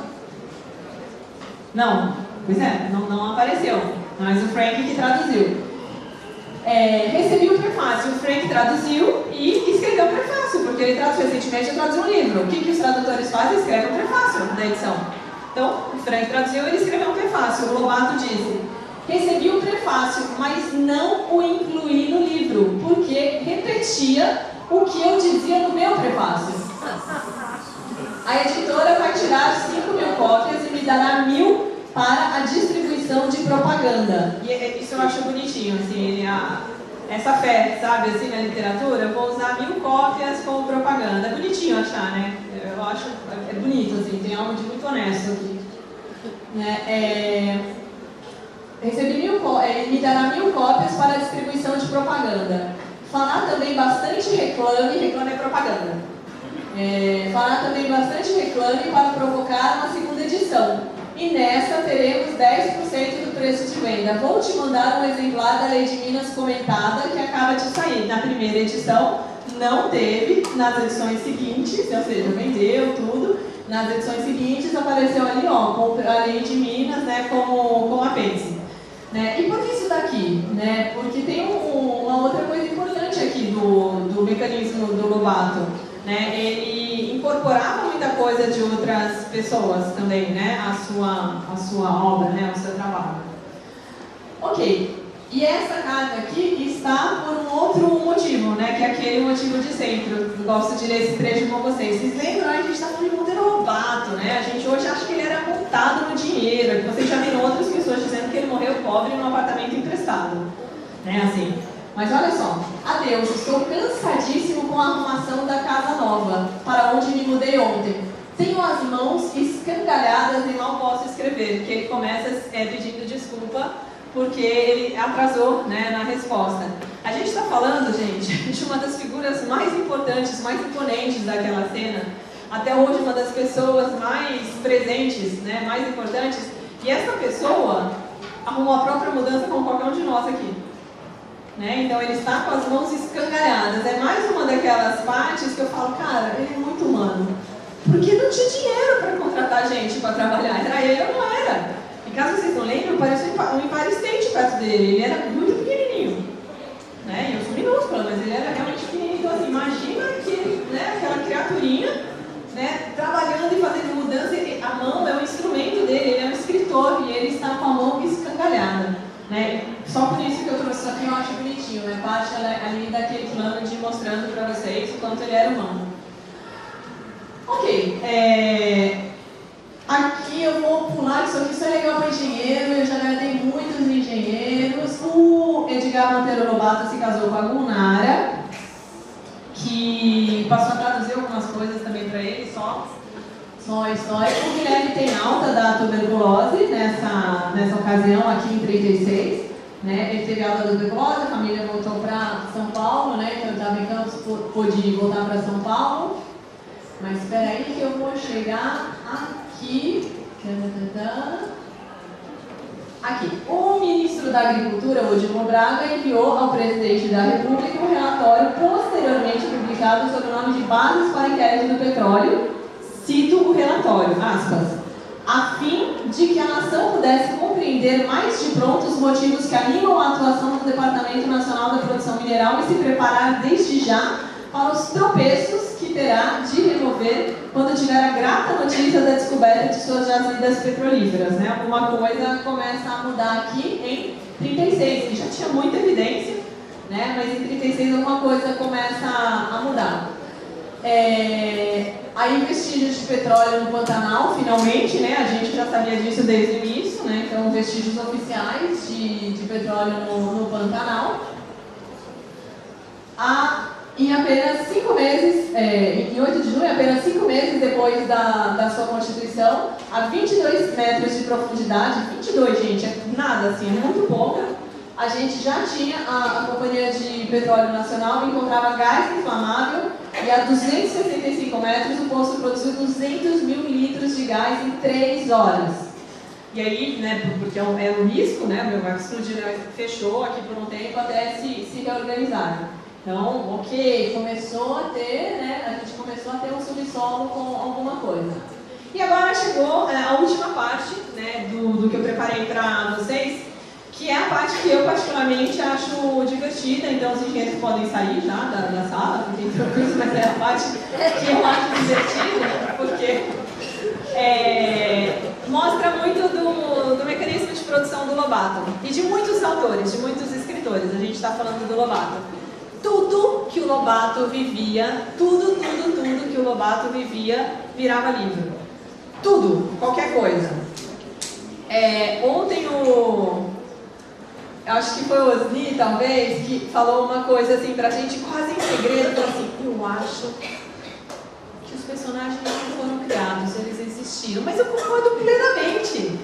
Não, pois é, não apareceu, mas o Frank que traduziu. Recebi o prefácio, o Frank traduziu e escreveu o prefácio, porque ele recentemente traduziu um livro. O que os tradutores fazem? Escrevem um prefácio na edição. Então, o Frank traduziu e ele escreveu um prefácio. O Lobato disse: recebi o prefácio, mas não o incluí no livro, porque repetia o que eu dizia no meu prefácio. A editora vai tirar 5.000 cópias e me dará 1.000 para a distribuição de propaganda. E isso eu acho bonitinho, assim, essa fé, sabe, assim, na literatura, eu vou usar 1.000 cópias como propaganda. É bonitinho achar, né? Eu acho, é bonito, assim, tem algo de muito honesto aqui. Né? Recebi me dará 1.000 cópias para a distribuição de propaganda. Falar também bastante reclame é propaganda. Falar também bastante reclame para provocar uma segunda edição. E nessa teremos 10% do preço de venda. Vou te mandar um exemplar da Lei de Minas comentada que acaba de sair. Na primeira edição não teve, nas edições seguintes, ou seja, vendeu tudo. Nas edições seguintes apareceu ali, ó, com a Lei de Minas, né, como apêndice. Né? E por que isso daqui? Né? Porque tem uma outra coisa importante aqui do mecanismo do Lobato. Né? Ele incorporava muita coisa de outras pessoas também, né? a sua obra, né? O seu trabalho. Ok, e essa carta aqui está por um outro motivo, né? Que é aquele motivo de sempre. Eu gosto de ler esse trecho com vocês. Vocês lembram? A gente está falando de Monteiro Lobato, né? A gente hoje acha que ele era montado no dinheiro, que vocês já viram outras pessoas dizendo que ele morreu pobre num apartamento emprestado, né? Assim. Mas olha só, adeus, estou cansadíssimo com a arrumação da casa nova, para onde me mudei ontem. Tenho as mãos escangalhadas e mal posso escrever, porque ele começa pedindo desculpa, porque ele atrasou, né, na resposta. A gente está falando, gente, de uma das figuras mais importantes, mais imponentes daquela cena, até hoje uma das pessoas mais presentes, né, mais importantes, e essa pessoa arrumou a própria mudança como qualquer um de nós aqui. Né? Então ele está com as mãos escangalhadas. É mais uma daquelas partes que eu falo, cara, ele é muito humano. Porque não tinha dinheiro para contratar gente para trabalhar. Era ele ou não era? E caso vocês não lembrem, parecia um Empire State perto dele. Ele era muito pequenininho. Né? E eu sou minúscula, mas ele era realmente pequenininho. Então assim, imagina que, né, aquela criaturinha, né, trabalhando e fazendo mudança. A mão é o instrumento dele, ele é um escritor e ele está com a mão escangalhada. Né? Só por isso que eu trouxe isso aqui, eu acho bonitinho, né? Parte ali daquele plano de mostrando para vocês o quanto ele era humano. Ok, aqui eu vou pular, isso aqui só é legal para engenheiro, eu já agradei muitos engenheiros. O Edgar Monteiro Lobato se casou com a Gunara, que passou a traduzir algumas coisas também para ele, só a história. O Guilherme tem alta da tuberculose nessa ocasião, aqui em 36. Né? Ele teve alta da tuberculose, a família voltou para São Paulo, né? Então eu estava em Campos, pude voltar para São Paulo. Mas espera aí que eu vou chegar aqui. Aqui. O ministro da Agricultura, Odilon Braga, enviou ao presidente da República um relatório posteriormente publicado sob o nome de Bases para Inquérito do Petróleo. Cito o relatório, aspas, a fim de que a nação pudesse compreender mais de pronto os motivos que animam a atuação do Departamento Nacional da Produção Mineral e se preparar desde já para os tropeços que terá de remover quando tiver a grata notícia da descoberta de suas jazidas petrolíferas. Né? Alguma coisa começa a mudar aqui em 36, que já tinha muita evidência, né? Mas em 36 alguma coisa começa a mudar. Aí vestígios de petróleo no Pantanal, finalmente, né? A gente já sabia disso desde o início, né? Então, vestígios oficiais de petróleo no Pantanal. Em apenas 5 meses, em 8 de junho, apenas 5 meses depois da sua constituição, a 22 metros de profundidade, 22, gente, é nada assim, é muito pouca. A gente já tinha, a Companhia de Petróleo Nacional encontrava gás inflamável e a 265 metros o poço produziu 200 mil litros de gás em 3 horas. E aí, né, porque era um risco, né, o meu estúdio fechou aqui por um tempo até se reorganizar. Então, ok, começou a ter, né, a gente começou a ter um subsolo com alguma coisa. E agora chegou a última parte, né, do que eu preparei para vocês, que é a parte que eu particularmente acho divertida. Então os engenheiros podem sair já da sala, fiquem tranquilos, mas é a parte que eu acho divertida, porque mostra muito do mecanismo de produção do Lobato e de muitos autores, de muitos escritores. A gente está falando do Lobato. Tudo que o Lobato vivia, tudo que o Lobato vivia virava livro. Tudo, qualquer coisa. Ontem eu acho que foi o Osni, talvez, que falou uma coisa assim pra gente, quase em segredo, falou assim, eu acho que os personagens não foram criados, eles existiram. Mas eu concordo plenamente.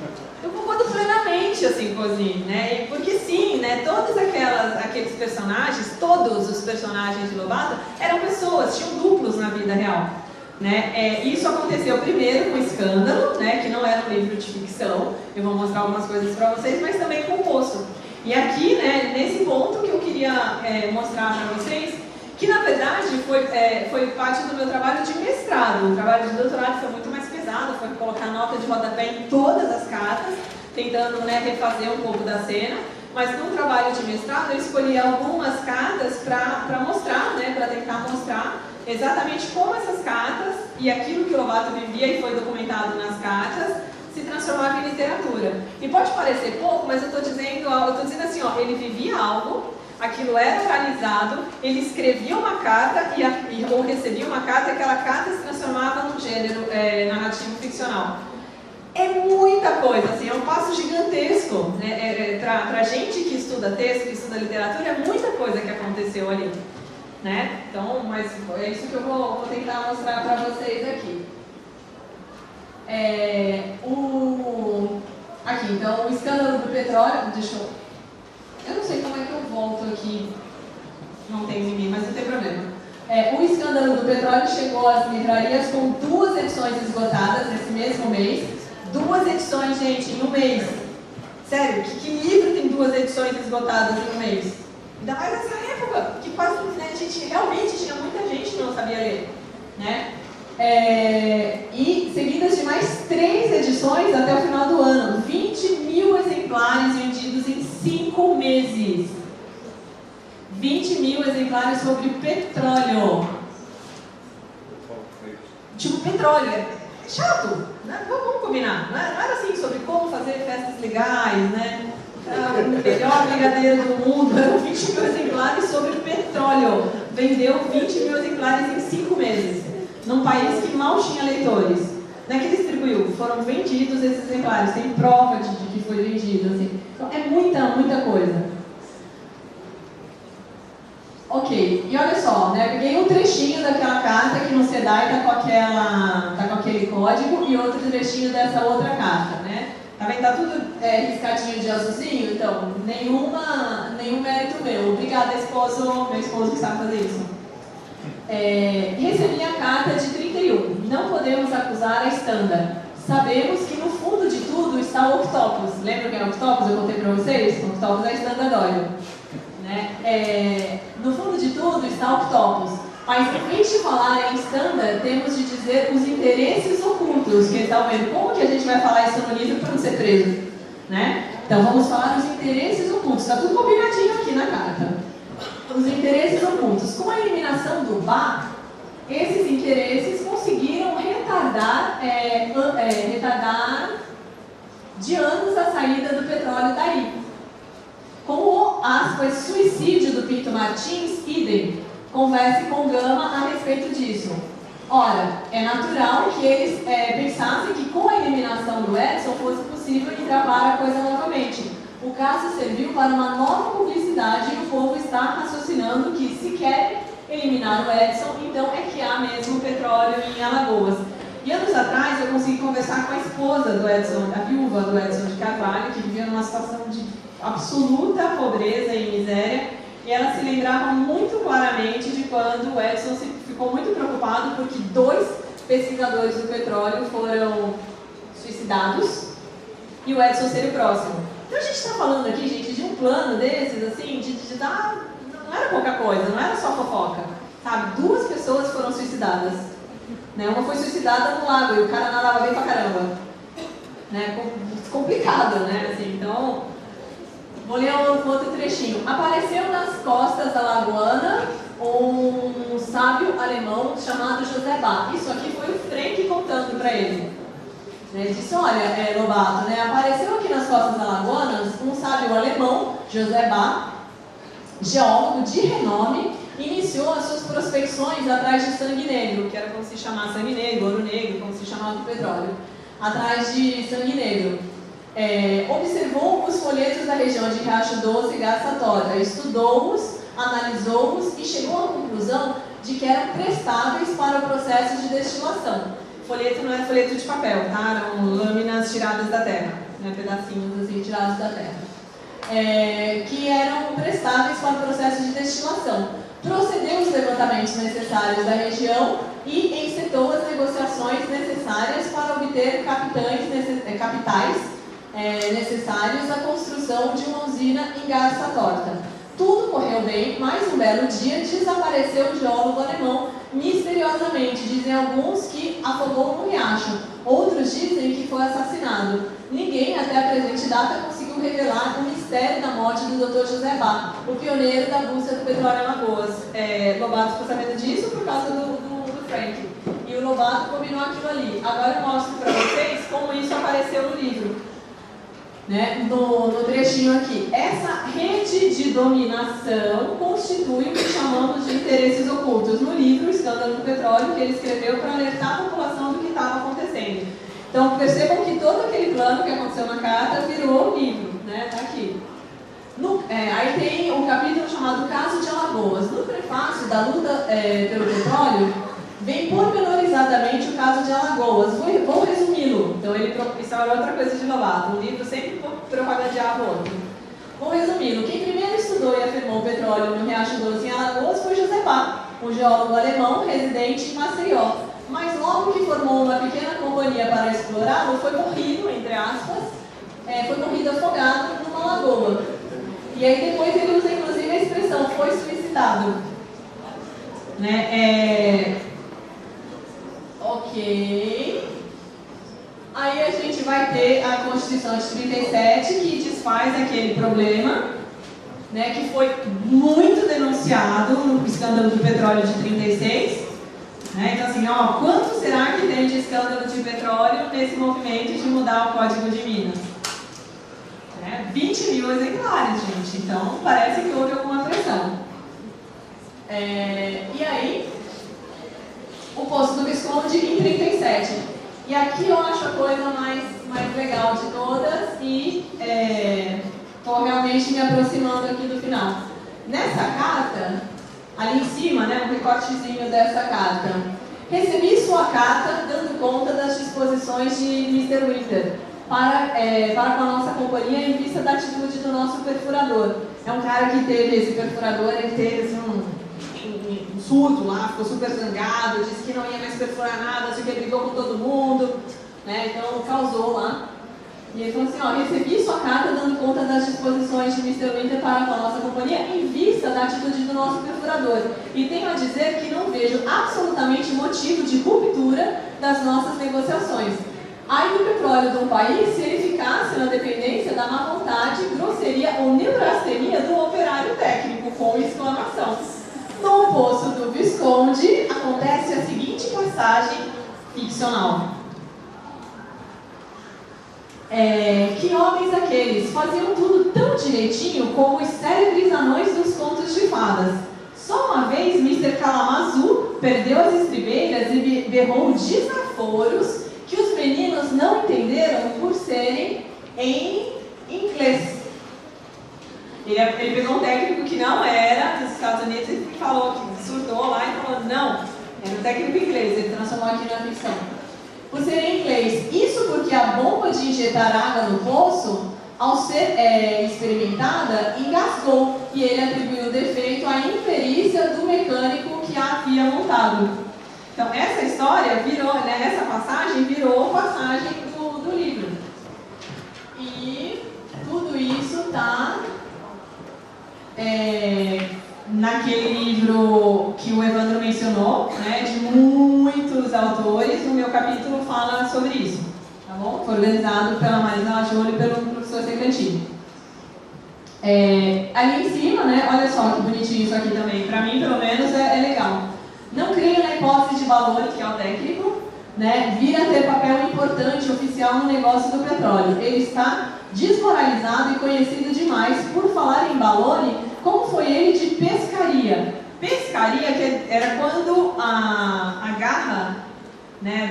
Assim, com o Osni, né? Porque sim, né? Todos aqueles personagens, todos os personagens de Lobato eram pessoas, tinham duplos na vida real. Né? Isso aconteceu primeiro com Escândalo, né? Que não era um livro de ficção. Eu vou mostrar algumas coisas para vocês, mas também com o Poço. E aqui, né, nesse ponto que eu queria mostrar para vocês, que na verdade foi parte do meu trabalho de mestrado. O trabalho de doutorado foi muito mais pesado, foi colocar nota de rodapé em todas as cartas, tentando, né, refazer um pouco da cena. Mas no trabalho de mestrado eu escolhi algumas cartas para mostrar, né, para tentar mostrar exatamente como essas cartas e aquilo que o Lobato vivia e foi documentado nas cartas se transformava em literatura. E pode parecer pouco, mas eu estou dizendo assim, ó, ele vivia algo, aquilo era realizado, ele escrevia uma carta ou recebia uma carta, e aquela carta se transformava num gênero narrativo ficcional. É muita coisa, assim, é um passo gigantesco, né? Para gente que estuda texto, que estuda literatura, é muita coisa que aconteceu ali, né? Então, mas é isso que eu vou tentar mostrar para vocês aqui. Aqui, então, o escândalo do petróleo, eu não sei como é que eu volto aqui, não tem ninguém, mas não tem problema. O escândalo do petróleo chegou às livrarias com 2 edições esgotadas nesse mesmo mês. 2 edições, gente, em um mês. Sério, que livro tem 2 edições esgotadas em um mês? Ainda mais nessa época, que quase, né, a gente realmente tinha muita gente que não sabia ler, né? E seguidas de mais 3 edições até o final do ano. 20 mil exemplares vendidos em 5 meses. 20 mil exemplares sobre petróleo. Tipo, petróleo. É chato, né? Vamos combinar. Não era assim sobre como fazer festas legais, né? O melhor brigadeiro do mundo. Eram 20 mil exemplares sobre petróleo. Vendeu 20 mil exemplares em 5 meses. Num país que mal tinha leitores. Não é que distribuiu, foram vendidos esses exemplares, tem prova de que foi vendido. Assim. Então é muita coisa. Ok, e olha só, né? Eu peguei um trechinho daquela carta que no SEDAI está com aquele código e outro trechinho dessa outra carta, né? Tá vendo? Tá tudo riscadinho de azulzinho, então nenhum mérito meu. Obrigada, meu esposo que sabe fazer isso. Recebi a carta de 31. Não podemos acusar a Standard. Sabemos que no fundo de tudo está o Octopus. Lembra quem é o Octopus? Eu contei para vocês? O Octopus é a Standard Oil. Né? No fundo de tudo está o Octopus. Mas em vez de falar em Standard, temos de dizer os interesses ocultos. Que estão vendo como que a gente vai falar isso no livro para não ser preso? Né? Então vamos falar dos interesses ocultos. Está tudo combinadinho aqui na carta. Os interesses ocultos. Com a eliminação do BA, esses interesses conseguiram retardar de anos a saída do petróleo daí. Com o, aspas, suicídio do Pinto Martins, idem, converse com Gama a respeito disso. Ora, é natural que eles pensassem que com a eliminação do Edson fosse possível travar a coisa novamente. O caso serviu para uma nova publicidade e o povo está raciocinando que se querem eliminar o Edson, então é que há mesmo petróleo em Alagoas. E anos atrás eu consegui conversar com a esposa do Edson, a viúva do Edson de Carvalho, que vivia numa situação de absoluta pobreza e miséria, e ela se lembrava muito claramente de quando o Edson ficou muito preocupado porque 2 pesquisadores do petróleo foram suicidados. e o Edson seria o próximo. Então a gente está falando aqui, gente, de um plano desses, assim, de dar... Não era pouca coisa, não era só fofoca, sabe? 2 pessoas foram suicidadas, né? Uma foi suicidada no lago e o cara nadava bem pra caramba, né? Complicado, né? Assim, então, vou ler um outro trechinho. Apareceu nas costas da lagoana um sábio alemão chamado José Bach. Isso aqui foi o Frank contando para ele. Ele disse, olha, Lobato, né? Apareceu aqui nas costas da lagoana um sábio alemão, José Bach, geólogo de renome, iniciou as suas prospecções atrás de sangue negro, que era como se chamava sangue negro, ouro negro, como se chamava o petróleo, atrás de sangue negro. Observou os folhetos da região de Riacho Doce e Garça Torta, estudou-os, analisou-os e chegou à conclusão de que eram prestáveis para o processo de destilação. Folheto não era folheto de papel, tá? Eram lâminas tiradas da terra, né? Pedacinhos assim tirados da terra, que eram prestáveis para o processo de destilação. Procedeu os levantamentos necessários da região e encetou as negociações necessárias para obter capitais necessários à construção de uma usina em Garça Torta. Tudo correu bem, mas um belo dia desapareceu o geólogo alemão misteriosamente. Dizem alguns que afogou no riacho, outros dizem que foi assassinado. Ninguém até a presente data conseguiu revelar o mistério da morte do Dr. José Bach, o pioneiro da busca do petróleo em Alagoas. Lobato ficou sabendo disso por causa do Frank. E o Lobato combinou aquilo ali. Agora eu mostro para vocês como isso apareceu no livro. Né, no trechinho aqui. Essa rede de dominação constitui o que chamamos de interesses ocultos. No livro, O Escândalo do Petróleo, que ele escreveu para alertar a população do que estava acontecendo. Então, percebam que todo aquele plano que aconteceu na carta virou livro, né? Tá aqui. Aí tem um capítulo chamado Caso de Alagoas. No prefácio da luta pelo petróleo, vem pormenorizadamente o caso de Alagoas. Vou resumi-lo. Então, isso é outra coisa de Lobato. Um livro sempre propagandeava o outro. Vou resumi-lo. Quem primeiro estudou e afirmou o petróleo no Riacho Doce em Alagoas foi José Bach, um geólogo alemão residente em Maceió. Mas logo que formou uma pequena companhia para explorá-lo, foi morrido, entre aspas, foi morrido afogado numa lagoa. E aí depois ele usa inclusive a expressão, foi suicidado. Né? Ok. Aí a gente vai ter a Constituição de 37, que desfaz aquele problema, né, que foi muito denunciado no escândalo do petróleo de 36. Né? Então assim, quanto será que tem de escândalo de petróleo nesse movimento de mudar o Código de Minas? 20 mil exemplares, gente. Então parece que houve alguma pressão. E aí, o posto do Visconde em 37. E aqui eu acho a coisa mais legal de todas e estou realmente me aproximando aqui do final. Nessa carta, ali em cima, né, um recortezinho dessa carta. Recebi sua carta dando conta das disposições de Mr. Winter para com a nossa companhia em vista da atitude do nosso perfurador. É um cara que teve esse perfurador, ele teve assim, um surto lá, ficou super zangado, disse que não ia mais perfurar nada, assim, que ele brigou com todo mundo, né? Então causou lá. E ele falou assim, recebi sua carta dando conta das disposições de Mr. Winter para com a nossa companhia em vista da atitude do nosso perfurador. E tenho a dizer que não vejo absolutamente motivo de ruptura das nossas negociações. Aí do petróleo de um país, se ele ficasse na dependência da má vontade, grosseria ou neurastenia do operário técnico, com exclamação. No poço do Visconde, acontece a seguinte passagem ficcional. Que homens aqueles faziam tudo tão direitinho como os célebres anões dos contos de fadas. Só uma vez Mr. Kalamazoo perdeu as estribeiras e berrou desaforos que os meninos não entenderam por serem em inglês. Ele pegou um técnico que não era dos Estados Unidos e falou, que surtou lá e falou, não, era um técnico inglês, ele transformou aqui na ficção. Por ser em inglês. Isso porque a bomba de injetar água no poço, ao ser experimentada, engasgou e ele atribuiu o defeito à imperícia do mecânico que a havia montado. Então, essa história virou, né, essa passagem virou passagem do livro. E capítulo fala sobre isso, tá bom? Foi organizado pela Marisa Júlia e pelo professor Secretini. Ali em cima, né, olha só que bonitinho isso aqui também, para mim pelo menos é legal. Não creio na hipótese de valores, que é o técnico, né, vir a ter papel importante oficial no negócio do petróleo. Ele está desmoralizado e conhecido demais por falar em Balloni, como foi ele de pescaria. Pescaria que era quando a garra, né,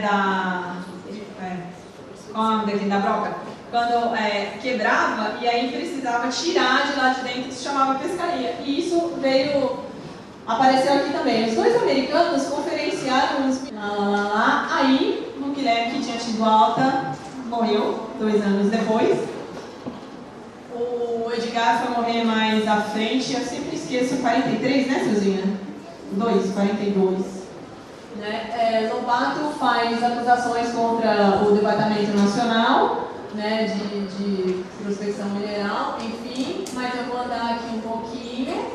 qual é o nome daqui, da broca? Quando quebrava e aí precisava tirar de lá de dentro, se chamava pescaria. E isso apareceu aqui também. Os dois americanos conferenciaram aí o Guilherme, que tinha tido alta, morreu 2 anos depois. O Edgar foi morrer mais à frente, eu sempre esqueço, 43, né, Suzinha? 42. Né? Lobato faz acusações contra o Departamento Nacional, né, de prospecção mineral, enfim, mas eu vou andar aqui um pouquinho,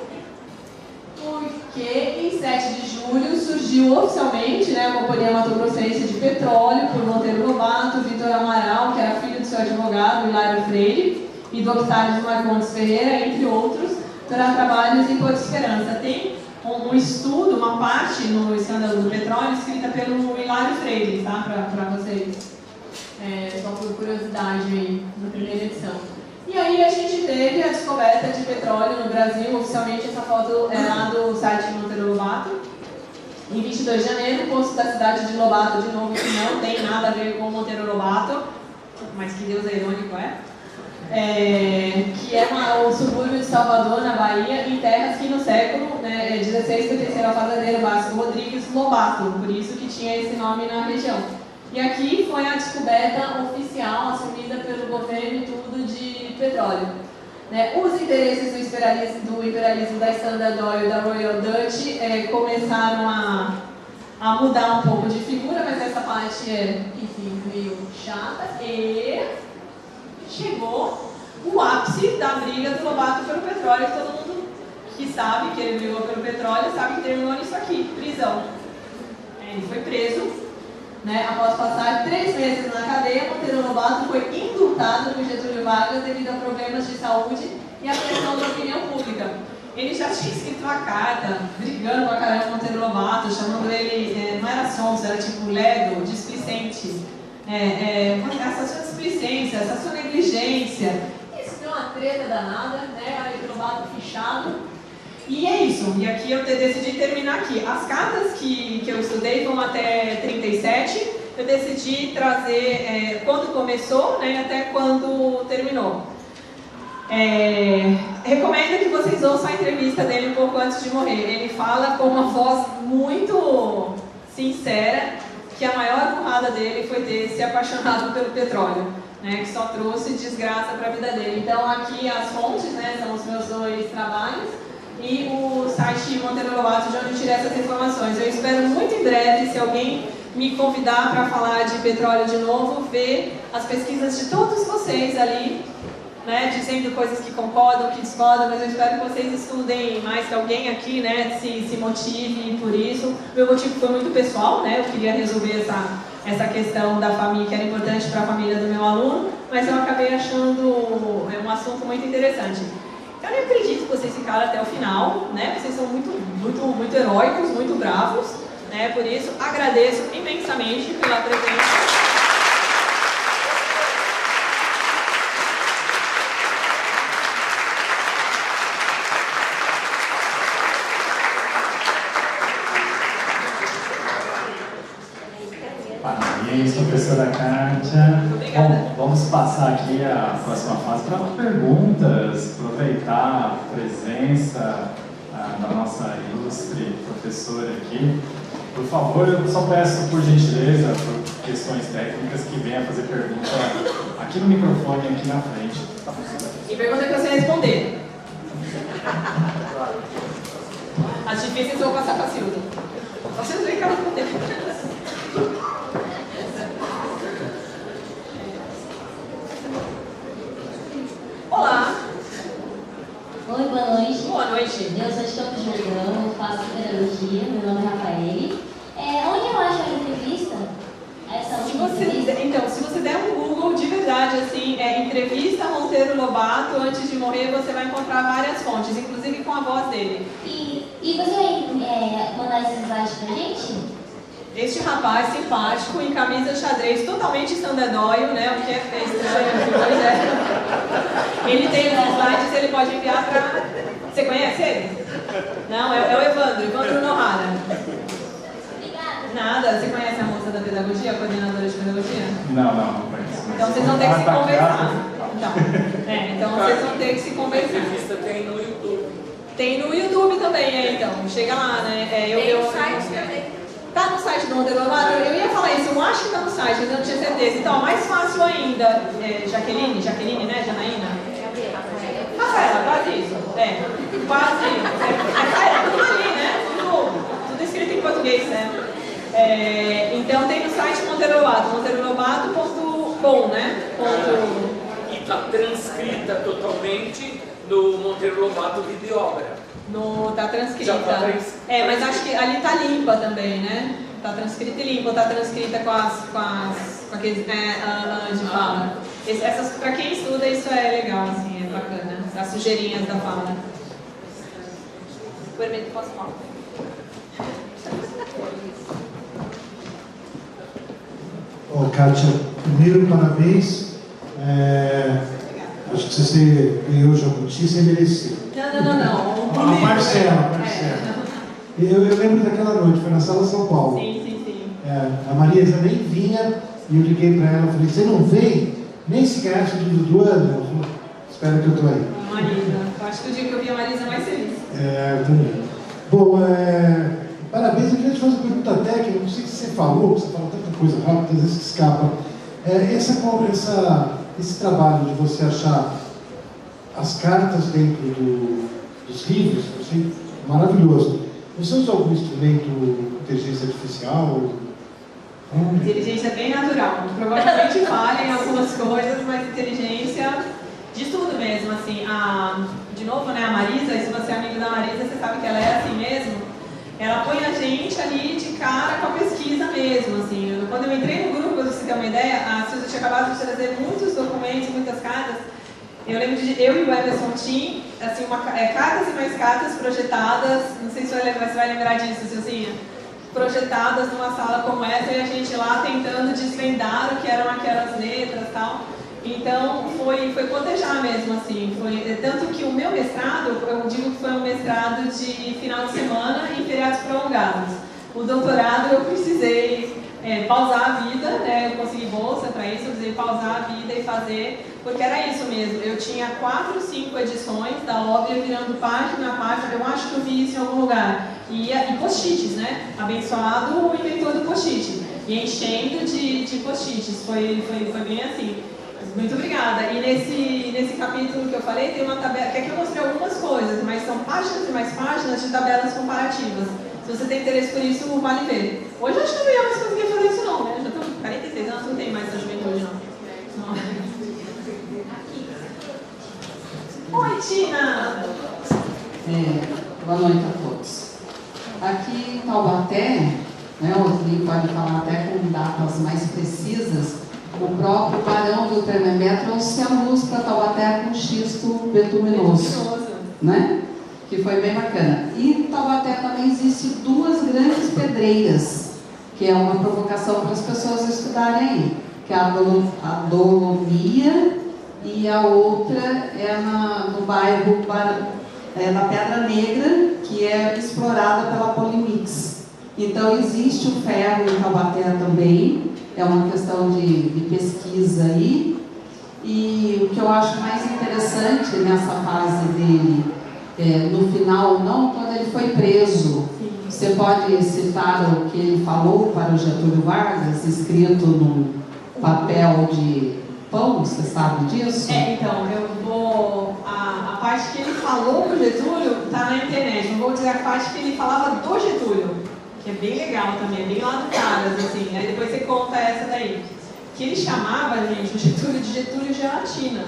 porque em 7 de julho surgiu oficialmente, né, a Companhia Mato Grossense de Petróleo, por Monteiro Lobato, Vitor Amaral, que era filho do seu advogado, Hilário Freire, e do Octávio Marcondes Ferreira, entre outros, para trabalhos em Porto Esperança. Tem um estudo, uma parte no escândalo do petróleo, escrita pelo Hilário Freire, tá? Para vocês. Só por curiosidade aí, na primeira edição. E aí a gente teve a descoberta de petróleo no Brasil, oficialmente essa foto é lá do site Monteiro Lobato. Em 22 de janeiro, posto da cidade de Lobato, de novo, que não tem nada a ver com Monteiro Lobato, mas que Deus é irônico, que é o subúrbio de Salvador, na Bahia, em terras que no século XVI pertenceram ao fazendeiro Vasco Rodrigues Lobato, por isso que tinha esse nome na região. E aqui foi a descoberta oficial assumida pelo governo e tudo de petróleo. Os interesses do imperialismo da Standard Oil e da Royal Dutch começaram a mudar um pouco de figura, mas essa parte enfim, meio chata. E chegou o ápice da briga do Lobato pelo petróleo, que todo mundo que sabe que ele brigou pelo petróleo sabe que terminou nisso aqui, prisão. Ele foi preso. Após passar 3 meses na cadeia, Monteiro Lobato foi indultado por Getúlio Vargas devido a problemas de saúde e a pressão da opinião pública. Ele já tinha escrito uma carta brigando com a caramba Monteiro Lobato, chamando ele, não era sonso, era tipo ledo, displicente. Essa sua displicência, essa sua negligência. Isso deu uma treta danada, Monteiro Lobato fichado. E é isso, e aqui eu decidi terminar aqui. As cartas que eu estudei vão até 37, eu decidi trazer quando começou, até quando terminou. Recomendo que vocês ouçam a entrevista dele um pouco antes de morrer. Ele fala com uma voz muito sincera que a maior burrada dele foi ter se apaixonado pelo petróleo, que só trouxe desgraça para a vida dele. Então aqui as fontes, são os meus 2 trabalhos. E o site Monteiro Lobato, de onde eu tirei essas informações. Eu espero muito em breve, se alguém me convidar para falar de petróleo de novo, ver as pesquisas de todos vocês ali, dizendo coisas que concordam, que discordam, mas eu espero que vocês estudem mais, que alguém aqui se motive por isso. Meu motivo foi muito pessoal, eu queria resolver essa questão da família, que era importante para a família do meu aluno, mas eu acabei achando um assunto muito interessante. Eu nem acredito que vocês ficaram até o final, Vocês são muito heróicos, muito bravos, Por isso, agradeço imensamente pela presença. Parabéns, professora Kátia. Bom, vamos passar aqui a próxima fase para perguntas, aproveitar a presença da nossa ilustre professora aqui. Por favor, eu só peço, por gentileza, por questões técnicas, que venha fazer pergunta aqui no microfone, aqui na frente. E pergunta que você responder. As difíceis eu vou passar para a Silvia. Vocês veem que ela responder. Olá! Oi, boa noite. Boa noite. Eu sou de Campos do Jordão, faço pedagogia, meu nome é Rafael. Onde eu acho a entrevista? Essa verdade, assim, entrevista Monteiro Lobato, antes de morrer você vai encontrar várias fontes, inclusive com a voz dele. E você vai mandar esses slides pra gente? Este rapaz simpático, em camisa xadrez, totalmente sandedóio, né? O que é estranho, pois é. Ele tem os slides, ele pode enviar pra... Você conhece ele? Não, é o Evandro Nohara. Obrigada. Nada, você conhece a moça da pedagogia, a coordenadora de pedagogia? Não conheço. Então vocês vão ter que se conversar. Então vocês vão ter que se conversar. A entrevista tem no YouTube. Tem no YouTube também, então. Chega lá, né? Tem no site também. Tá no site do Monteiro Lobato? Eu ia falar isso, eu acho que tá no site, mas eu não tinha certeza. Então, mais fácil ainda, Jaqueline, né, Janaína? Rafaela, quase isso. Quase isso. Rafaela, tudo ali, né? Tudo escrito em português, né? Então, tem no site Monteiro Lobato, monteirolobato.com, né? E está transcrita totalmente no Monteiro Lobato Videoobra. Tá transcrita. Já tá transcrita. Mas acho que ali tá limpa também, né? Tá transcrita e limpa, tá transcrita com aqueles de fala. Pra quem estuda, isso é legal, assim, é bacana. As sujeirinhas da fala. Permito, posso falar? Kátia, primeiro parabéns. Acho que você ganhou o Jabuti sem merecer. Não. A Marcela. Eu lembro daquela noite, foi na Sala São Paulo. Sim. A Marisa nem vinha e eu liguei para ela e falei, você não vem? Nem se ganhasse o livro do ano? Ela falou, espera que eu estou aí. Marisa, eu acho que o dia que eu vi a Marisa é mais feliz. Também. Bom, parabéns, eu queria te fazer uma pergunta técnica, não sei se você falou tanta coisa rápida, às vezes que escapa. Esse trabalho de você achar as cartas dentro dos livros, eu achei maravilhoso. Você usa algum instrumento de inteligência artificial? Inteligência bem natural. Provavelmente falha em algumas coisas, mas inteligência de tudo mesmo, assim. De novo, né, a Marisa, e se você é amigo da Marisa, você sabe que ela é assim mesmo. Ela põe a gente ali de cara com a pesquisa mesmo, assim. Quando eu entrei no grupo, pra você ter uma ideia, a Suzy tinha acabado de trazer muitos documentos, muitas cartas. Eu lembro de eu e o Emerson Tim, assim, cartas e mais cartas projetadas, não sei se você vai lembrar disso, Silzinha, projetadas numa sala como essa e a gente lá tentando desvendar o que eram aquelas letras e tal. Então foi cotejar mesmo, assim, tanto que o meu mestrado, eu digo que foi um mestrado de final de semana em feriados prolongados. O doutorado eu precisei pausar a vida, né? Eu consegui bolsa para isso, eu precisei pausar a vida e fazer, porque era isso mesmo. Eu tinha 4, 5 edições da obra virando página a página, eu acho que eu vi isso em algum lugar. E post-its, né? Abençoado o inventor do post-it. E enchendo de post-its, foi bem assim. Muito obrigada. E nesse capítulo que eu falei, tem uma tabela, que aqui eu mostrei algumas coisas, mas são páginas e mais páginas de tabelas comparativas. Se você tem interesse por isso, vale ver. Hoje eu acho que não ia mais conseguir fazer isso não, né? Já estou com 46 anos, não tem mais essa juventude não. Oi, Tina! Boa noite a todos. Aqui em Taubaté, né, o Osni pode falar até com datas mais precisas, o próprio Barão do Tremembé trouxe a luz para Taubaté com xisto betuminoso, né? Que foi bem bacana. E em Taubaté também existem 2 grandes pedreiras, que é uma provocação para as pessoas estudarem aí, que é a Dolomia e a outra é no bairro da Pedra Negra, que é explorada pela Polimix. Então existe o ferro em Taubaté também, é uma questão de pesquisa aí. E o que eu acho mais interessante nessa fase dele, no final não, quando ele foi preso, você pode citar o que ele falou para o Getúlio Vargas, escrito num papel de pão, você sabe disso? Então, eu vou... A parte que ele falou para o Getúlio está na internet, não vou dizer a parte que ele falava do Getúlio, que é bem legal também, é bem lá do caras, assim, aí depois você conta essa daí. Que ele chamava, gente, o Getúlio de Getúlio Gelatina.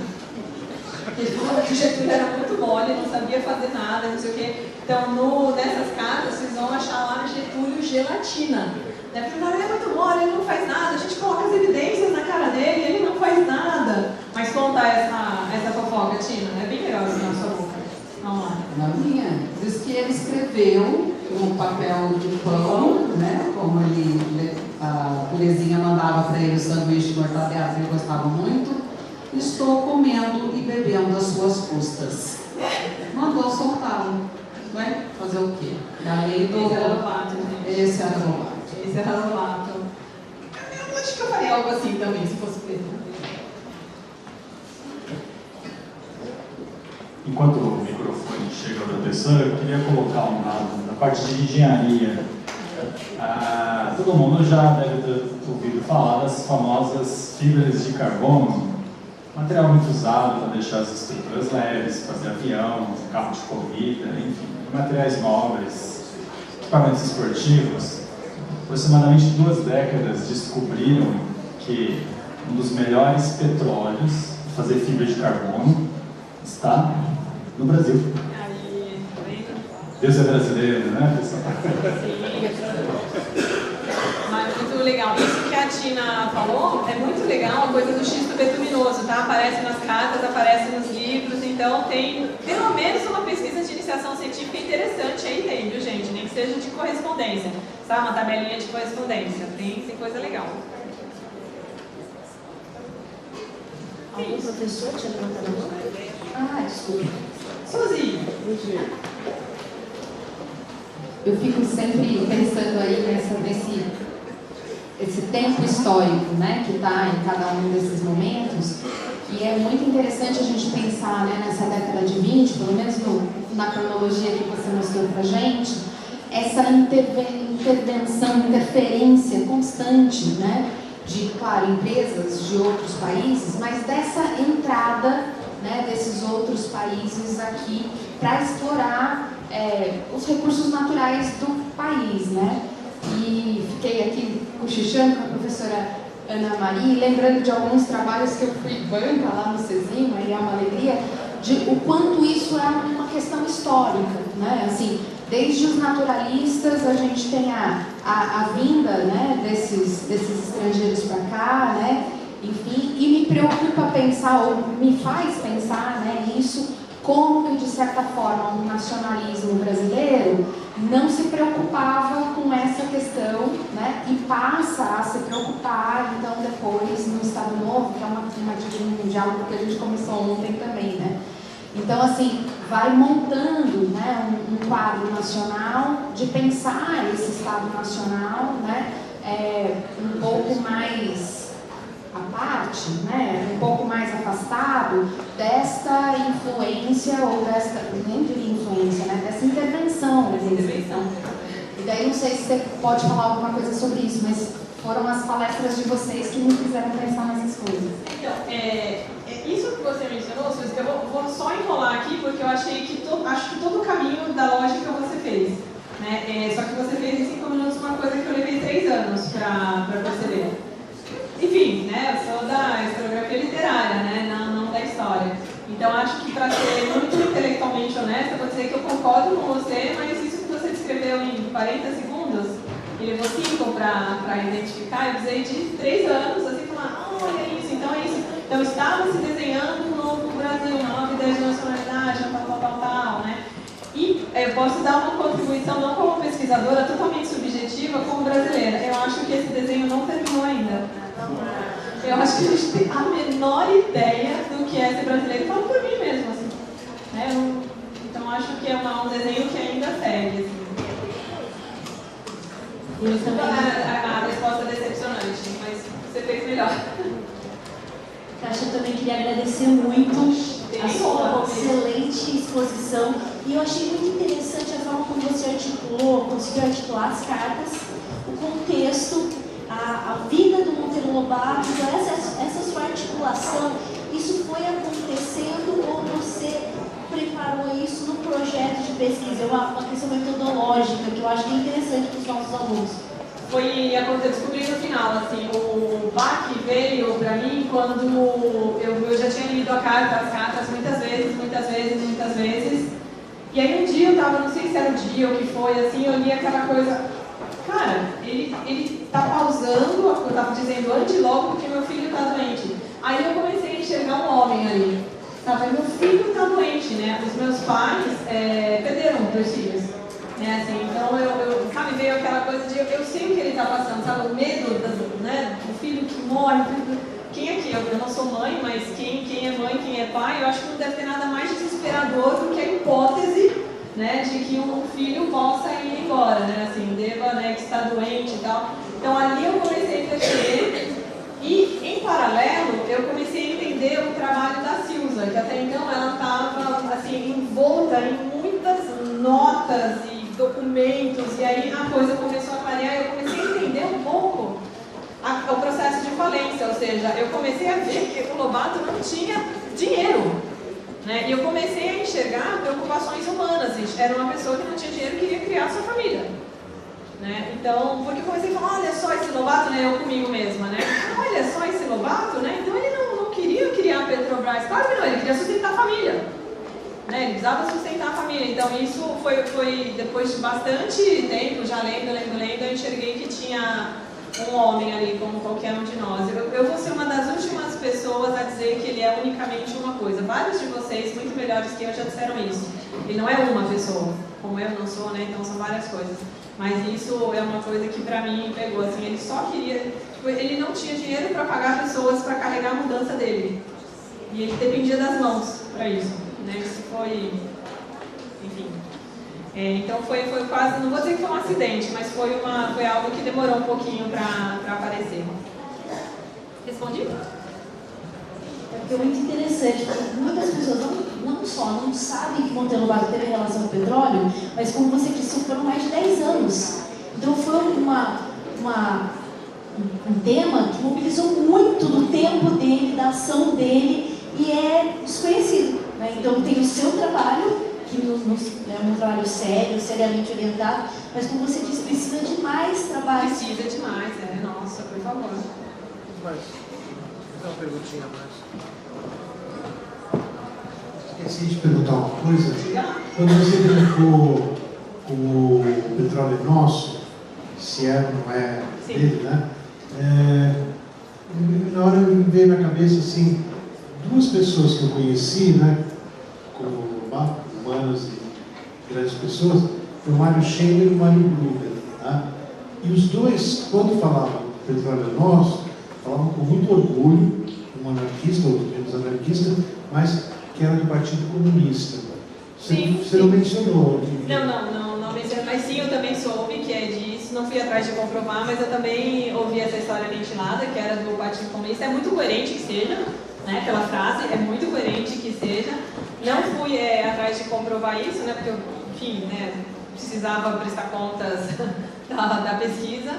Ele falava que o Getúlio era muito mole, não sabia fazer nada, não sei o quê. Então, nessas cartas, vocês vão achar lá Getúlio Gelatina. Porque o cara é muito mole, ele não faz nada, a gente coloca as evidências na cara dele, ele não faz nada. contar essa fofoca, Tina? É bem legal assim na sua boca. Vamos lá. Na minha, diz que ele escreveu um papel de pão, né? Como a Terezinha mandava para ele o sanduíche de mortadela, que ele gostava muito. Estou comendo e bebendo às suas custas. Mandou soltá-lo. Vai fazer o quê? Da lei do... Esse era Lovato, gente. Esse era Lovato. Esse era Lovato. Eu acho que eu faria algo assim também, se fosse Pedro. Enquanto o microfone chega para a pessoa, eu queria colocar um dado da parte de engenharia. Todo mundo já deve ter ouvido falar das famosas fibras de carbono, material muito usado para deixar as estruturas leves, fazer avião, carro de corrida, enfim, materiais móveis, equipamentos esportivos. Aproximadamente 2 décadas descobriram que um dos melhores petróleos para fazer fibra de carbono está no Brasil. Aí, Deus é brasileiro, né, pessoal? sim. Mas muito legal. Isso que a Tina falou é muito legal, a coisa do xisto betuminoso, tá? Aparece nas cartas, aparece nos livros, então tem pelo menos uma pesquisa de iniciação científica interessante aí, tem, viu, gente? Nem que seja de correspondência, sabe? Uma tabelinha de correspondência, tem coisa legal. Algum professor tinha levantado a mão? Desculpa. Suzy. Eu fico sempre pensando aí nesse tempo histórico, né, que está em cada um desses momentos, e é muito interessante a gente pensar, né, nessa década de 20, pelo menos na cronologia que você mostrou para a gente, essa intervenção, interferência constante, né, de, claro, empresas de outros países, mas dessa entrada, né, desses outros países aqui para explorar os recursos naturais do país, né? E fiquei aqui cochichando com a professora Ana Maria, lembrando de alguns trabalhos que eu fui banca lá no Cesim, e é uma alegria, de o quanto isso é uma questão histórica, né? Assim, desde os naturalistas, a gente tem a vinda, né, desses estrangeiros para cá, né? Enfim, e me preocupa pensar, ou me faz pensar, né, isso, como que, de certa forma, o nacionalismo brasileiro não se preocupava com essa questão, né, e passa a se preocupar, então, depois, no Estado Novo, que é uma mundial que a gente começou ontem também, né? Então, assim, vai montando, né, um quadro nacional de pensar esse Estado nacional, né, um pouco mais à parte, né, um pouco mais afastado desta influência, ou desta, nem diria influência, né, dessa intervenção. E daí, não sei se você pode falar alguma coisa sobre isso, mas foram as palestras de vocês que me fizeram pensar nessas coisas. Então, isso que você mencionou, Suzy, eu vou só enrolar aqui, porque eu achei acho que todo o caminho da lógica você fez. Né? Só que você fez em 5 minutos uma coisa que eu levei 3 anos para perceber. Enfim, né, eu sou da historiografia literária, né, não da história. Então, acho que para ser muito intelectualmente honesta, vou dizer que eu concordo com você, mas isso que você descreveu em 40 segundos, e levou 5 para identificar, eu precisei de 3 anos, assim, falar, olha isso, então é isso. Então, estava se desenhando um novo Brasil, uma nova ideia de nacionalidade, tal, né? E eu posso dar uma contribuição, não como pesquisadora, totalmente subjetiva, como brasileira. Eu acho que esse desenho não terminou ainda. Eu acho que a gente tem a menor ideia do que é ser brasileiro, falo por mim mesmo, assim. Né? Então, acho que é um desenho que ainda segue, assim. A resposta é decepcionante, mas você fez melhor. Kátia, eu também queria agradecer muito a sua excelente exposição. E eu achei muito interessante a forma como você articulou, conseguiu articular as cartas, o contexto, a vida do Monteiro Lobato, essa sua articulação. Isso foi acontecendo ou você preparou isso no projeto de pesquisa? É uma questão metodológica que eu acho que é interessante para os nossos alunos. Eu descobri no final, assim, o baque veio para mim quando eu já tinha lido as cartas muitas vezes. E aí um dia eu tava, não sei se era o dia ou o que foi, assim, eu li aquela coisa, cara, ele tá pausando, eu tava dizendo ande logo porque meu filho tá doente. Aí eu comecei a enxergar chegar um homem ali. Sabe, meu filho está doente, né? Os meus pais perderam 2 filhos. Né? Assim, então, sabe, veio aquela coisa de eu sei o que ele está passando, sabe? O medo né, do filho que morre. Quem aqui? Eu não sou mãe, mas quem é mãe, quem é pai, eu acho que não deve ter nada mais desesperador do que a hipótese, né, de que um filho possa ir embora, né? Assim, deva, né, que está doente e tal. Então, ali eu comecei a perceber. E, em paralelo, eu comecei a entender o trabalho da Silza, que até então ela estava assim, envolta em muitas notas e documentos, e aí a coisa começou a clarear e eu comecei a entender um pouco o processo de falência, ou seja, eu comecei a ver que o Lobato não tinha dinheiro, né? E eu comecei a enxergar preocupações humanas, era uma pessoa que não tinha dinheiro e queria criar sua família. Né? Então, porque eu comecei a falar, olha só esse Lobato, né? Eu comigo mesma, né? Olha só esse Lobato, né? Então ele não queria criar a Petrobras, claro que não, ele queria sustentar a família. Né? Ele precisava sustentar a família. Então isso foi depois de bastante tempo, já lendo, eu enxerguei que tinha um homem ali, como qualquer um de nós. Eu vou ser uma das últimas pessoas a dizer que ele é unicamente uma coisa. Vários de vocês, muito melhores que eu, já disseram isso. Ele não é uma pessoa, como eu não sou, né? Então são várias coisas. Mas isso é uma coisa que pra mim pegou, assim, ele só queria, tipo, ele não tinha dinheiro para pagar pessoas para carregar a mudança dele. E ele dependia das mãos para isso, né? Isso foi, enfim. Então foi quase, não vou dizer que foi um acidente, mas foi algo que demorou um pouquinho para aparecer. Respondi? É muito interessante, porque muitas pessoas não sabem que Monteiro Lobato teve relação com o petróleo, mas como você disse, foram mais de 10 anos. Então foi um tema que mobilizou muito do tempo dele, da ação dele, e é desconhecido. Né? Então tem o seu trabalho, que é um trabalho sério, seriamente orientado, mas como você disse, precisa de mais trabalho. Precisa de mais, nossa, por favor. Mas, uma perguntinha a mais. Esqueci de perguntar uma coisa. Quando você brincou com o petróleo nosso, se é ou não é dele, né? Na hora me veio na cabeça assim, 2 pessoas que eu conheci, né? Como humanas e grandes pessoas, foi o Mário Schenker e o Mário Gruber. Tá? E os dois, quando falavam do petróleo nosso, falavam com muito orgulho, um anarquista, outro menos anarquista, mas que era do Partido Comunista. Você não mencionou. Não mencionei, mas sim, eu também soube que é disso, não fui atrás de comprovar, mas eu também ouvi essa história ventilada, que era do Partido Comunista. É muito coerente que seja, né, pela frase, é muito coerente que seja. Não fui atrás de comprovar isso, né, porque eu, enfim, né, precisava prestar contas da pesquisa.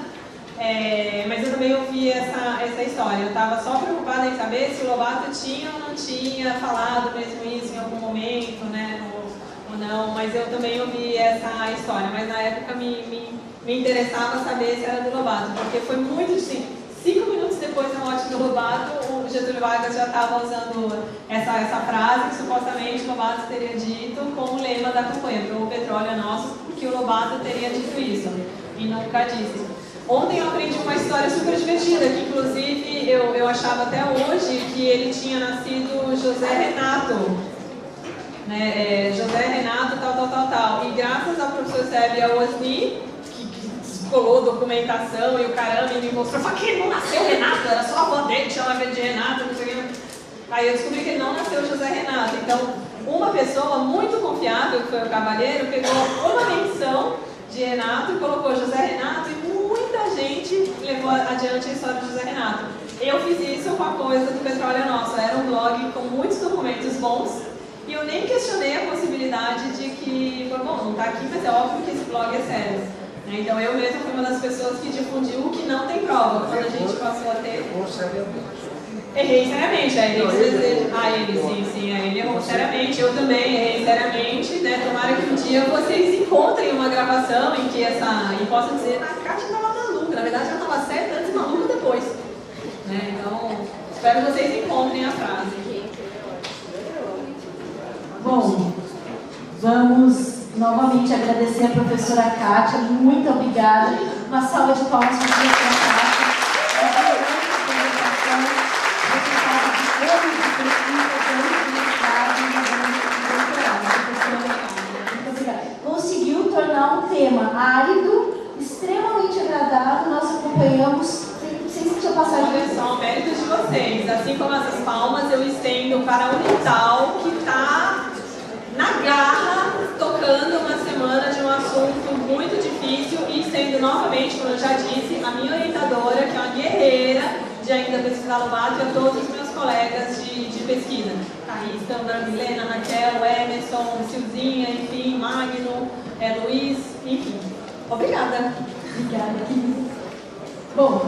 Mas eu também ouvi essa história. Eu estava só preocupada em saber se o Lobato tinha ou não tinha falado mesmo isso em algum momento, né, ou não. Mas eu também ouvi essa história. Mas na época me interessava saber se era do Lobato, porque foi muito assim, 5 minutos depois da morte do Lobato, o Getúlio Vargas já estava usando essa frase que supostamente o Lobato teria dito como lema da campanha, para o petróleo é nosso, porque o Lobato teria dito isso, e nunca disse. Ontem eu aprendi uma história super divertida, que inclusive eu achava até hoje que ele tinha nascido José Renato, né? José Renato, tal. E graças ao professor Sérgio Osni, que colou documentação e o caramba, e me mostrou que ele não nasceu Renato, era só a avó dele que chamava de Renato, não sei o que. Aí eu descobri que ele não nasceu José Renato. Então, uma pessoa muito confiável, que foi o Cavalheiro, pegou uma menção de Renato e colocou José Renato, e muita gente levou adiante a história de José Renato. Eu fiz isso com a coisa do Petróleo Nosso. Era um blog com muitos documentos bons e eu nem questionei a possibilidade de que, bom, não está aqui, mas é óbvio que esse blog é sério. Então eu mesma fui uma das pessoas que difundiu o que não tem prova. Quando a gente passou a ter... Errei seriamente, ele errou seriamente, eu também errei seriamente, né? Tomara que um dia vocês encontrem uma gravação em que e possam dizer, a Kátia estava maluca, na verdade ela estava certa antes e maluca depois. Né? Então, espero que vocês encontrem a frase. Bom, vamos novamente agradecer a professora Kátia, muito obrigada, uma salva de palmas para a professora Kátia. para a Unital, que está na garra, tocando uma semana de um assunto muito difícil e sendo novamente, como eu já disse, a minha orientadora, que é uma guerreira de ainda pesquisar Lobato, e a todos os meus colegas de pesquisa. Thaís, Sandra, Milena, Raquel, Emerson, Silzinha, enfim, Magno, Luiz, enfim. Obrigada. Obrigada, querida. Bom,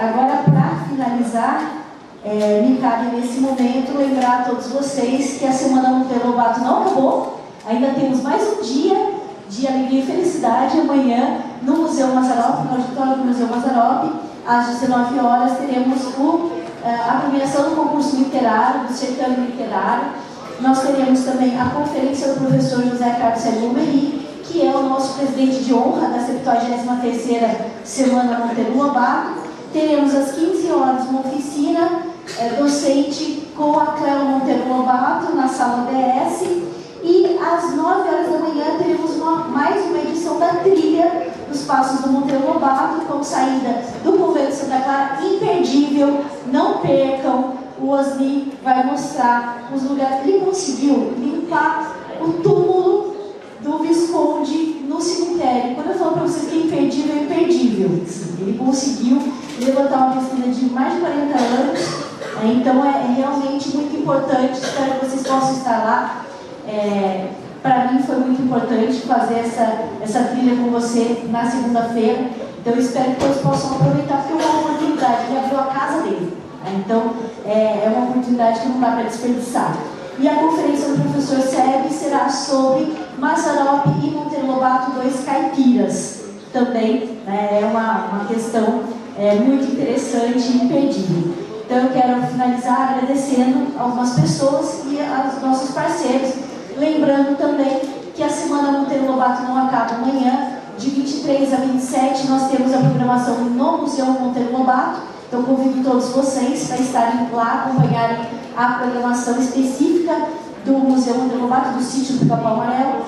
agora para finalizar, me cabe nesse momento lembrar a todos vocês que a Semana Monteiro Lobato não acabou. Ainda temos mais um dia de alegria e felicidade. Amanhã, no Museu Mazzaropi, no auditório do Museu Mazzaropi, às 19 horas, teremos a premiação do concurso literário, do certame literário. Nós teremos também a conferência do professor José Carlos Selumeri, que é o nosso presidente de honra da 73ª Semana Monteiro Lobato. Teremos às 15 horas uma oficina docente com a Cléo Monteiro Lobato na sala DS. E às 9 horas da manhã teremos mais uma edição da trilha dos Passos do Monteiro Lobato, com saída do Convento de Santa Clara, imperdível, não percam. O Osni vai mostrar os lugares. Ele conseguiu limpar o túmulo do Visconde no cemitério. Quando eu falo para vocês que é imperdível, é imperdível. Ele conseguiu levantar uma pesquisa de mais de 40 anos, então é realmente muito importante. Espero que vocês possam estar lá. Para mim foi muito importante fazer essa trilha com você na segunda-feira, então eu espero que todos possam aproveitar, porque é uma oportunidade, ele abriu a casa dele, então é uma oportunidade que não dá para desperdiçar. E a conferência do professor Sebe será sobre Mazzaropi e Monteiro Lobato, dois caipiras, também é uma questão muito interessante e imperdível. Então eu quero finalizar agradecendo algumas pessoas e aos nossos parceiros, lembrando também que a Semana Monteiro Lobato não acaba amanhã. De 23 a 27 nós temos a programação no Museu Monteiro Lobato, então convido todos vocês para estarem lá, acompanharem a programação específica do Museu Monteiro Lobato, do sítio do Capão Amarelo.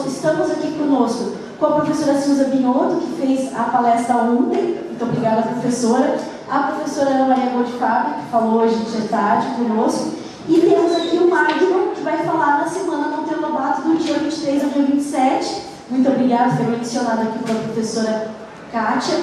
Estamos aqui conosco com a professora Silza Binotto, que fez a palestra ontem, muito obrigada, professora. A professora Ana Maria Goldfarb, que falou hoje de tarde conosco. E temos aqui o Magno, que vai falar na Semana Monteiro Lobato do dia 23 ao dia 27. Muito obrigada, foi mencionado aqui pela professora Kátia.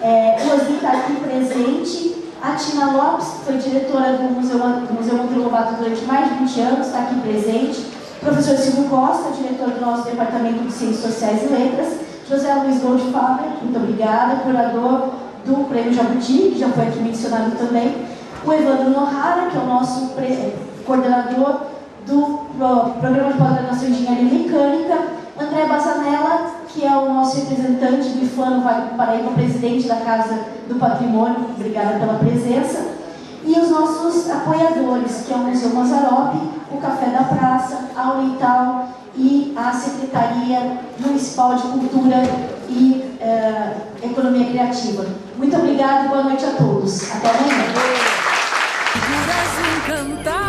O Osni está aqui presente. A Tina Lopes, que foi diretora do Museu Monteiro Lobato durante mais de 20 anos, está aqui presente. O professor Silvio Costa, diretor do nosso Departamento de Ciências Sociais e Letras. José Luiz Goldfarb, muito obrigada, curador do Prêmio Jabuti, que já foi aqui mencionado também. O Evandro Nohara, que é o nosso coordenador do Programa de Pós-Graduação em Engenharia Mecânica. André Bazanella, que é o nosso representante do IFAM no Vale do Paraíba, presidente da Casa do Patrimônio, obrigada pela presença. E os nossos apoiadores, que é o Museu Mazzaropi, o Café da Praça, a Unital e a Secretaria Municipal de Cultura e Economia Criativa. Muito obrigada e boa noite a todos. Até amanhã. Figuras encantadas.